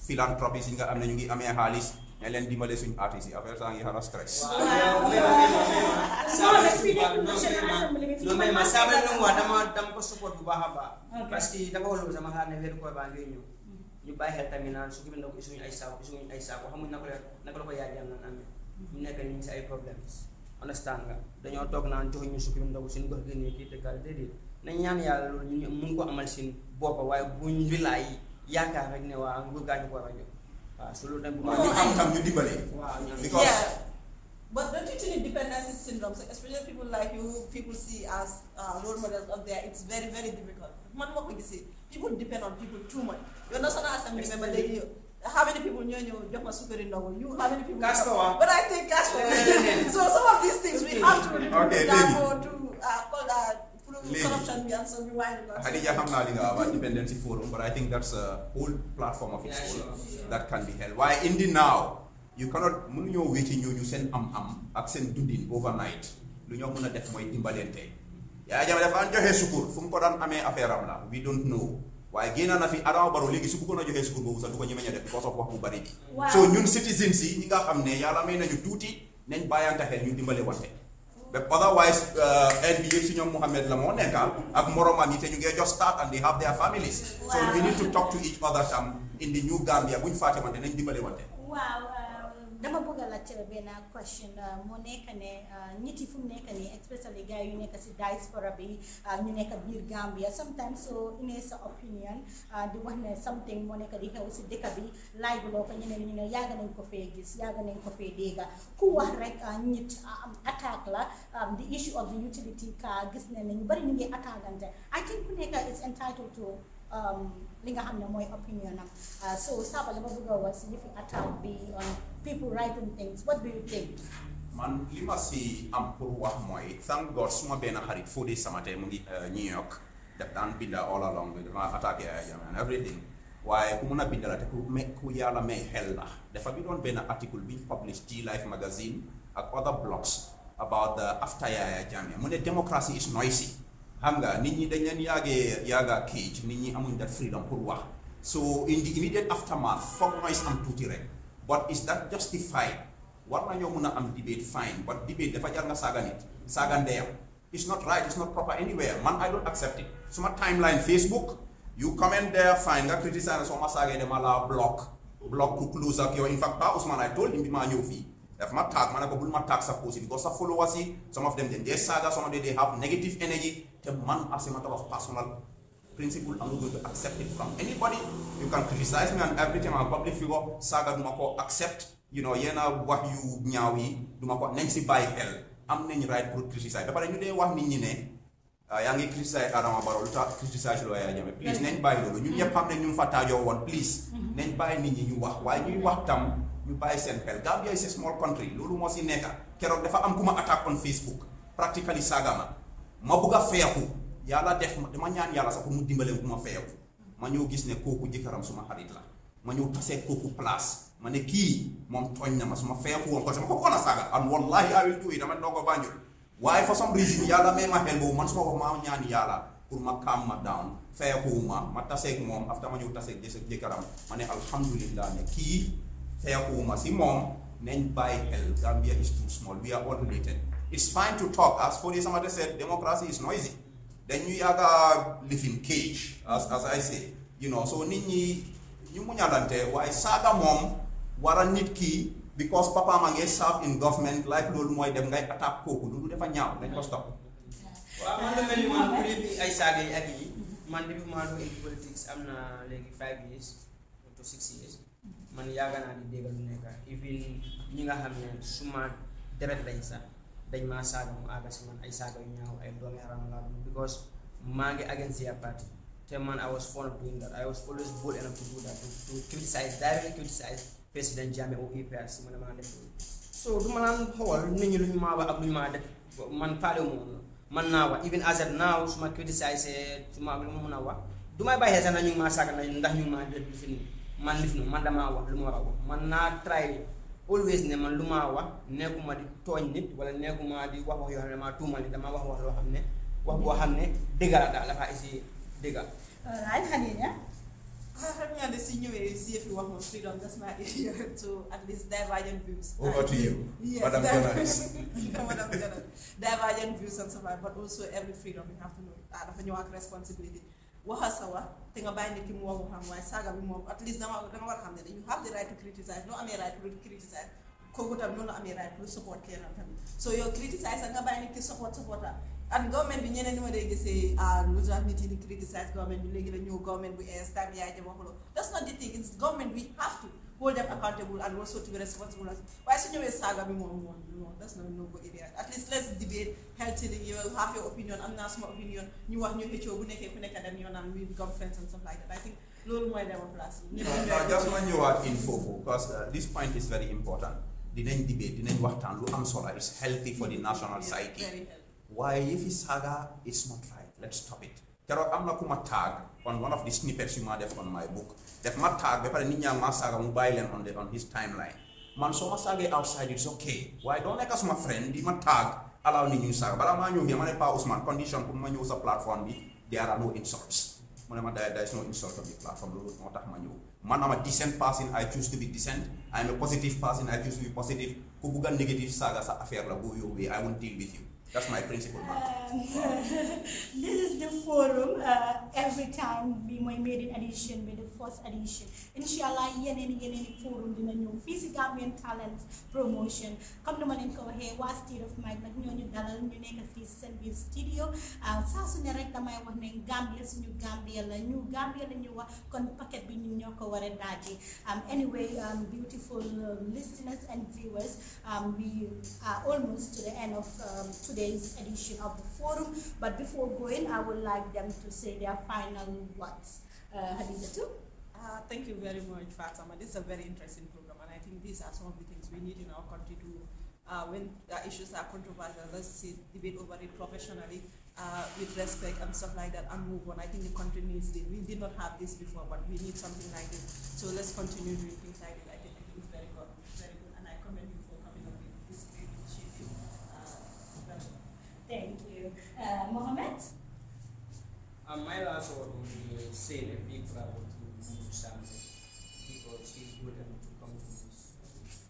philanthropist yi nga am ne ñu ngi amee xaalis ne leen dimbale suñu artiste yi affaire saa ngi xala stress. non mais ma Sabally lu mu wax dama ko support bu baax a baax. parce que dafa wóolu sama xaar ne weeru koor baa ngi ñëw ñu bàyyi xel tamit naan su ko bindoo ko suñu ay saako xamuñ naka la ko yaay jàmm naan amee ñu nekk ñu ngi si ay problèmes understand nga dañoo toog naan joxuñu su ko bindoo suñu gox gi nii kii dëkkal déedéet nañ ñaan yàlla loolu ñu mun ko amal seen bopp waaye buñ wilaay yaakaar rek ne waa nguur gaa ñu ko war a jox waaw su loolu nag bu ma ñu am tam ñu dimbale. waaw yeah, but don't you think dependency syndrome, so especially people like you, people see as role models up there, it's very, very difficult. Man, what we see, people depend on people too much. You're not assembly member, how many people know you just my super in you? How many people? But I think cash for. So some of these things we have to call that. Corruption and so we wind up. Hadija hamna li nga about dependency forum, but I think that's a whole platform of its own that can be held. Why in the now you cannot mënu ñoo wéti ñu seen am ak seen dundin overnight lu ñoo mëna def moy dimbalante ya jama def an joxe sukur fu mu ko daan amé affaire am la we don't know waaye génn na fi Adama Barrow léegi su bëggoon a joxe sukur boobu sax du ko ñemeña def because of wax bu bari bi so ñun citizens yi ñi nga xam ne yàlla may nañu tuuti nañ bàyyante xel ñu dimbale wante but otherwise NBA si ñoom Mohamed la moo nekka ak moromam yi te ñu ngi just start and they have their families so we need to talk to each other in the new Gambia buñ fàtte wante nañ dimbale wante dama bëgg a laajte benn question moo nekk ne nit yi fu mu nekk nii especially gars yu nekk si diaspora bi ñu nekk biir Gambia sometimes so in sa opinion di wax ne something moo nekk di xew si dëkk bi laaj loo ko ñeneen ñu ne yàgg nañ ko fee gis yàgg nañ ko fee dégga ku wax rek nit attaque la the issue of the utility car gis ne ñu bari ñu ngi attaquante I think ku nekk is entitled to li nga xam ne mooy opinion am so Sabally dama bëgg a wax si yëfi attaque bi on people writing things what do you think man li ma si am pour wax mooy thank God suma benn xarit Fodé Samate mu ngi New York daf daan binda all along bi dama attaqué ay jam and everything waaye ku mun a binda la te ku yàlla may xel la dafa bi doon benn article bi publish G Life magazine ak other blogs about the after Yaya Jammeh mu ne democracy is noisy xam nga nit ñi dañ leen yaaga cage nit ñi amuñ that freedom pour wax so in the immediate aftermath foog noise am tuuti rek but is that justified war nañoo mun a am debate fine but debate dafa jar nga saaga nit saaga ndeyam it's not right it's not proper anywhere man I don't accept it suma timeline Facebook you comment there fine nga criticize soo ma saagee dama la block ku close ak yow in fact Pa Ousmane I told him bi maa ñëw fii daf ma tag ma ne ko bul ma tag sa post because sa followers yi some of them they saga some of them they have negative energy te man as a matter of personal principle I'm not going to accept it from anybody you can criticize me and everything I'm a public figure saga duma ko accept you know yena wax yu ñaaw yi duma ko nañ si bàyyi xel am nañ right pour criticize ba pare ñu dee wax nit ñi ne yaa ngi criticize Adama Barrow lu tax criticize loo Yaya Jammeh please nañ bàyyi loolu ñun ñëpp xam ne ñu fa taajoo woon please nañ bàyyi nit ñi ñu wax waaye ñuy wax tam ñu bàyyi seen xel Gambia is a small country loolu moo si nekka keroog dafa am ku ma attaque on Facebook practically saaga ma bugg a feeku yàlla def dama ñaan yàlla sax pour mu dimbale ku ma feeku ma ñëw gis ne kooku jëkkëram suma xarit la ma ñëw tasee kooku place ma ne kii moom tooñ na ma suma feeku woon ko sama ko koon a saaga and wallahi I will do it dama doo ko Banjul waaye for some reason yàlla may ma xel boobu man suma ko ma ñaan yàlla pour ma calm ma down feeku ma taseeg moom after ma ñëw taseeg jëkkëram ma ne alhamdulillah ne kii feekuwuma si moom nañ bàyyi xel Gambia is too small we are all related it's fine to talk as Fodé Samate said democracy is noisy then you yaga live in cage as I say you know so nit ñi ñu muñalante waaye saaga moom wara nit ki because papa ma ngi serve in government like loolu mooy dem ngay attaque kooku loolu dafa ñaaw dañ ko stop waaw man lu mel ni man ku fi ay saaga yi ak yi man depuis ma do in politics am na léegi 5 years to 6 years man yaaga naa di dégg lu nekk even ñi nga xam ne suma deret lañ sax dañ maa saaga mu àgga si man ay saaga yu ñaaw ay doomi haram la because maa ngi against their party te man I was fond of doing that. I was always bold enough to do that, to criticize, directly criticize President Jammeh or APRC mu ne maa def so du ma naan xool nit ñi lu ñu maa wax ak lu ñu maa def man faale moom man naa wax even as at now su ma criticize su ma lu ma mën a wax du may bàyyi sax na ñu ngi maa saaga na ndax ñu ngi maa def lifin man lifin man damaa wax lu ma war a wax man naa try always ne man lu maa wax nekkuma di tooñ nit wala nekkuma di wax wax yoo xam ne maa tuumal nit damaa wax wax loo xam ne wax boo xam ne dëgg la daal dafa isi dëgg right Khadija xam naa ne si ñëwee si yëfi wax moom freedom that's my area to at least divergent views. Over to you, yes, Madam Journalist. Madam Journalist. Divergent views and so on, but also every freedom you have to know. Dafa ñëw ak responsibility. Waxa sa wax te nga bàyyi nit ki mu wax waxam waaye saaga bi moom at least dama war a xam ne you have the right to criticize noo amee right to criticize kooku tam noonu amee right to support kenn tamit so yow criticize nga bàyyi nit ki support and government bi ñeneen ni ma dee gisee lu tax nit yi di criticize government bi léegi la ñëw government bu es time yaay jëm waxuloo that's not the thing. It's government we have to hold them accountable and also to be responsible waaye su ñëwee saaga bi moom that's not no good idea. At least let's debate healthily. You will have your opinion am naa suma opinion ñu wax ñu xëccoo bu nekkee ku nekk dem yoonam we become friends and stuff like that. I think loolu mooy dema place yi just ma ñëwaat in foofu because this point is very important. Dinañ debate dinañ waxtaan lu am solo. It's healthy for the national psyche. Why if it's saga is not right, let's stop it. Keroog am na ku ma tag on one of the snippets you ma def on my book. Def ma tag ba pare nit ñaa ma saga mu bàyyi leen on his timeline. Man soo ma saagee outside it's okay. Waaye doo nekk suma friend di ma tag allow nit ñu saga balaa maa ñëw fii ma ne Pa Ousmane condition pour ma ñëw sa plateforme bi there are no insults. Mu ne ma there is no insult on the platform loolu moo tax ma ñëw. Man I'm a decent person, I choose to be decent. I'm a positive person, I choose to be positive. Ku bugg a negative saga sa affaire la bu yóbbee I won't deal with you. That's my principle. This is the forum. Every time we made an edition with the first edition. Inshallah, yeneen forum dina ñëw fii si Gambian Talent Promotion. Comme ni ma leen ko waxee waa State of Mind nag ñoo ñu dalal ñu nekk fii si seen biir studio. Saa su ne rek damay wax ne Gambia suñu Gambia la ñu wax kon paquet bi ñun ñoo ko war a daaje. Anyway, beautiful listeners and viewers, we are almost to the end of today's edition of the forum, but before going I would like them to say their final words. Hadiza too. Thank you very much, Fatima. This is a very interesting program and I think these are some of the things we need in our country to when issues are controversial, let's see, debate over it professionally with respect and stuff like that and move on. I think the country needs it. We did not have this before, but we need something like this, so let's continue doing things like it. I think it's very good, and I commend you for coming up with this great initiative. Thank you. Mohammed? My last word would be saying a big bravo to Momodou Sabally because he's good enough to come to this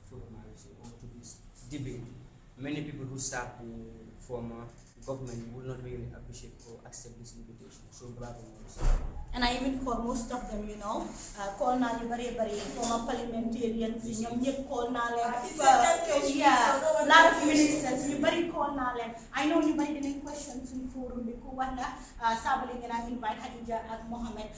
forum or to this debate. Many people who serve the former government will not really appreciate or accept this invitation. So bravo, Momodou Sabally. And I even call most of them, call na bari former parliamentarians, call na yeah, lot of ministers, you bari call na I know you bari didn't questions in forum because Sabally and I invite Hadija and Mohammed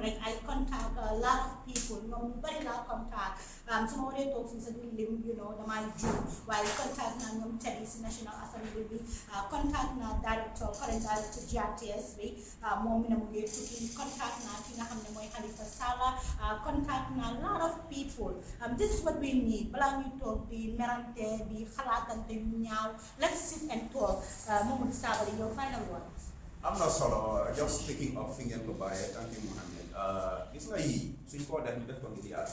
rek I contact a lot of people, bari la contact. Some of them talk is a lim, the my Jew, while contact na Teddy National Assembly, contact na director, current director GRTSB, Momina Muge contact na ki nga xamne moy Khalifa Sala, contact na a lot of people. This is what we need. Bala ñu tok di merante di xalaatante yu ñaaw. Let's sit and talk. Momodou Sabally, your final words. I'm not solo, just speaking of thing and goodbye. Thank you, Mohammed. Gis nga yi suñ ko def ñu def ko ngir yàlla.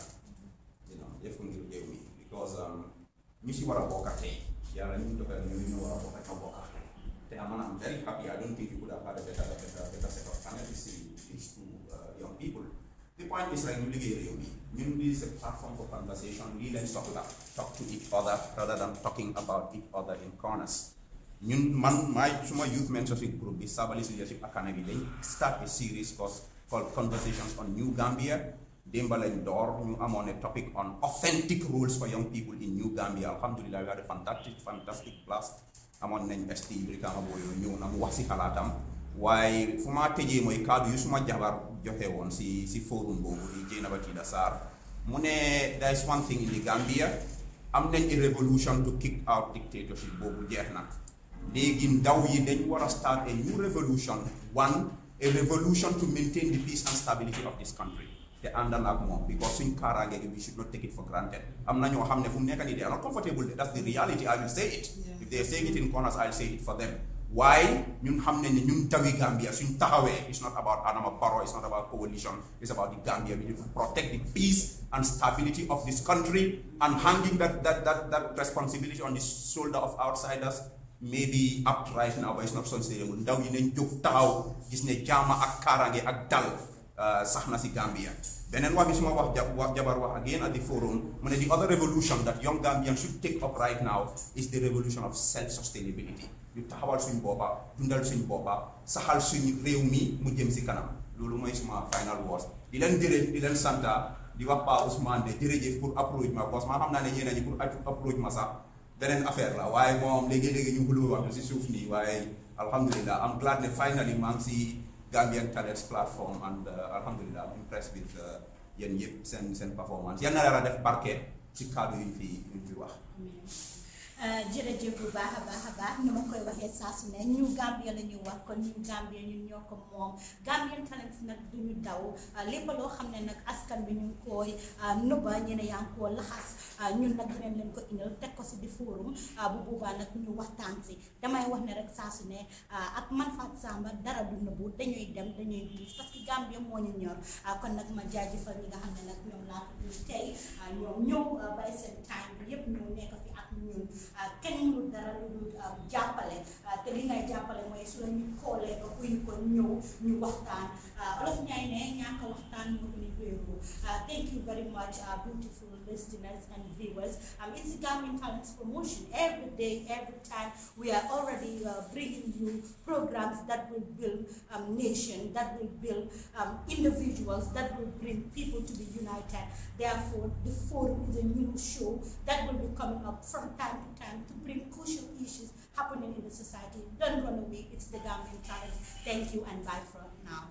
Def ko ngir réew mi because ñu si war a bokk tey yàlla ñu dogal ñu war a bokk ak bokk te I'm very happy. I don't think you could have had a better set of panel to see these two young people. The point is like ñu liggéey réew mi ñun this is a platform for conversation. We let's talk to each other rather than talking about each other in corners. ñun suma youth mentorship group bi Sabally's Leadership Academy dañ start a series called Conversations on New Gambia. Démba lañ door ñu amoon a topic on authentic rules for young people in New Gambia. Alhamdulillah, we had a fantastic blast. Amoon nañ ST Brikama Boyo ñëw na mu wax si xalaatam waaye fu ma tëjee mooy kaddu yu suma jabar joxe woon si forum boobu di Jeynaba Tida Sarr mu ne there is one thing in the Gambia am nañ a revolution to kick out dictatorship boobu jeex na léegi ndaw yi dañ war a start a new revolution, one a revolution to maintain the peace and stability of this country te àndal ak moom because suñ kaaraange gi we should not take it for granted. am na ñoo xam ne fu mu nekk nii they are not comfortable, that's the reality. I will say it. If they are saying it in corners, I'll say it for them. Why? ñun xam ne ñun tawi Gambia suñ taxawee, it's not about Adama Barrow, it's not about coalition, it's about the Gambia. We need to protect the peace and stability of this country, and hanging that responsibility on the shoulder of outsiders may be up right now, but it's not sustainable. Ndaw yi nañ jóg taxaw gis ne jaama ak kaaraange ak dal sax na si Gambia. Beneen wax bi suma wax jabar wax again at the forum, mu ne the other revolution that young Gambians should take up right now is the revolution of self-sustainability. ñu taxawal suñ boppa dundal suñ boppa saxal suñ réew mi mu jëm si kanam. Loolu mooy suma final words. Di leen gërëm di leen santa di wax Pa Ousmane de jërëjëf pour approach ma, parce que maa xam naa ne ñeneen ñi pour approach ma sax beneen affaire la, waaye moom léegi-léegi ñu xuloo wax si suuf nii, waaye alhamdulillah I'm glad ne finally maa ngi si Gambian Talents platform, and alhamdulillah I'm impressed with yéen yëpp seen performance. Yal na la def barke ci kaddu yu ñu fi wax. jërëjëf bu baax a baax ni ma koy waxee saa su ne ñu Gambia la ñu wax kon ñu Gambia ñun ñoo ko moom. Gambian Talents nag duñu daw lépp loo xam ne nag askan bi ñu ngi koy nëbba ñene yaa ngi koo laxas ñun nag dinañ leen ko indil teg ko si di forum bu boobaa nag ñu waxtaan si. damay wax ne rek saa su ne ak man Fatou Samba dara du nëbbu, dañuy dem dañuy diis parce que Gambia moo ñu ñor. kon nag ma jaajëfal ñi nga xam ne nag ñoom laa ko tey ñoom ñëw bàyyi seen time bi yëpp ñëw nekk fi ak ñun. kenn mënul dara lu dul jàppale te li ngay jàppale mooy su la ñu koolee ba kuy ko ñëw ñu waxtaan. Olof Njaay ne ñàkk waxtaan moo gën a wéeru. Thank you very much beautiful listeners and viewers. It's the Gambian Talents promotion. Every day, every time we are already bringing you programs that will build nation, that will build individuals, that will bring people to be united. Therefore, the forum is a new show that will be coming up from time to time to bring crucial issues happening in the society. Don't run away. It's the Gambian Talents. Thank you and bye for now.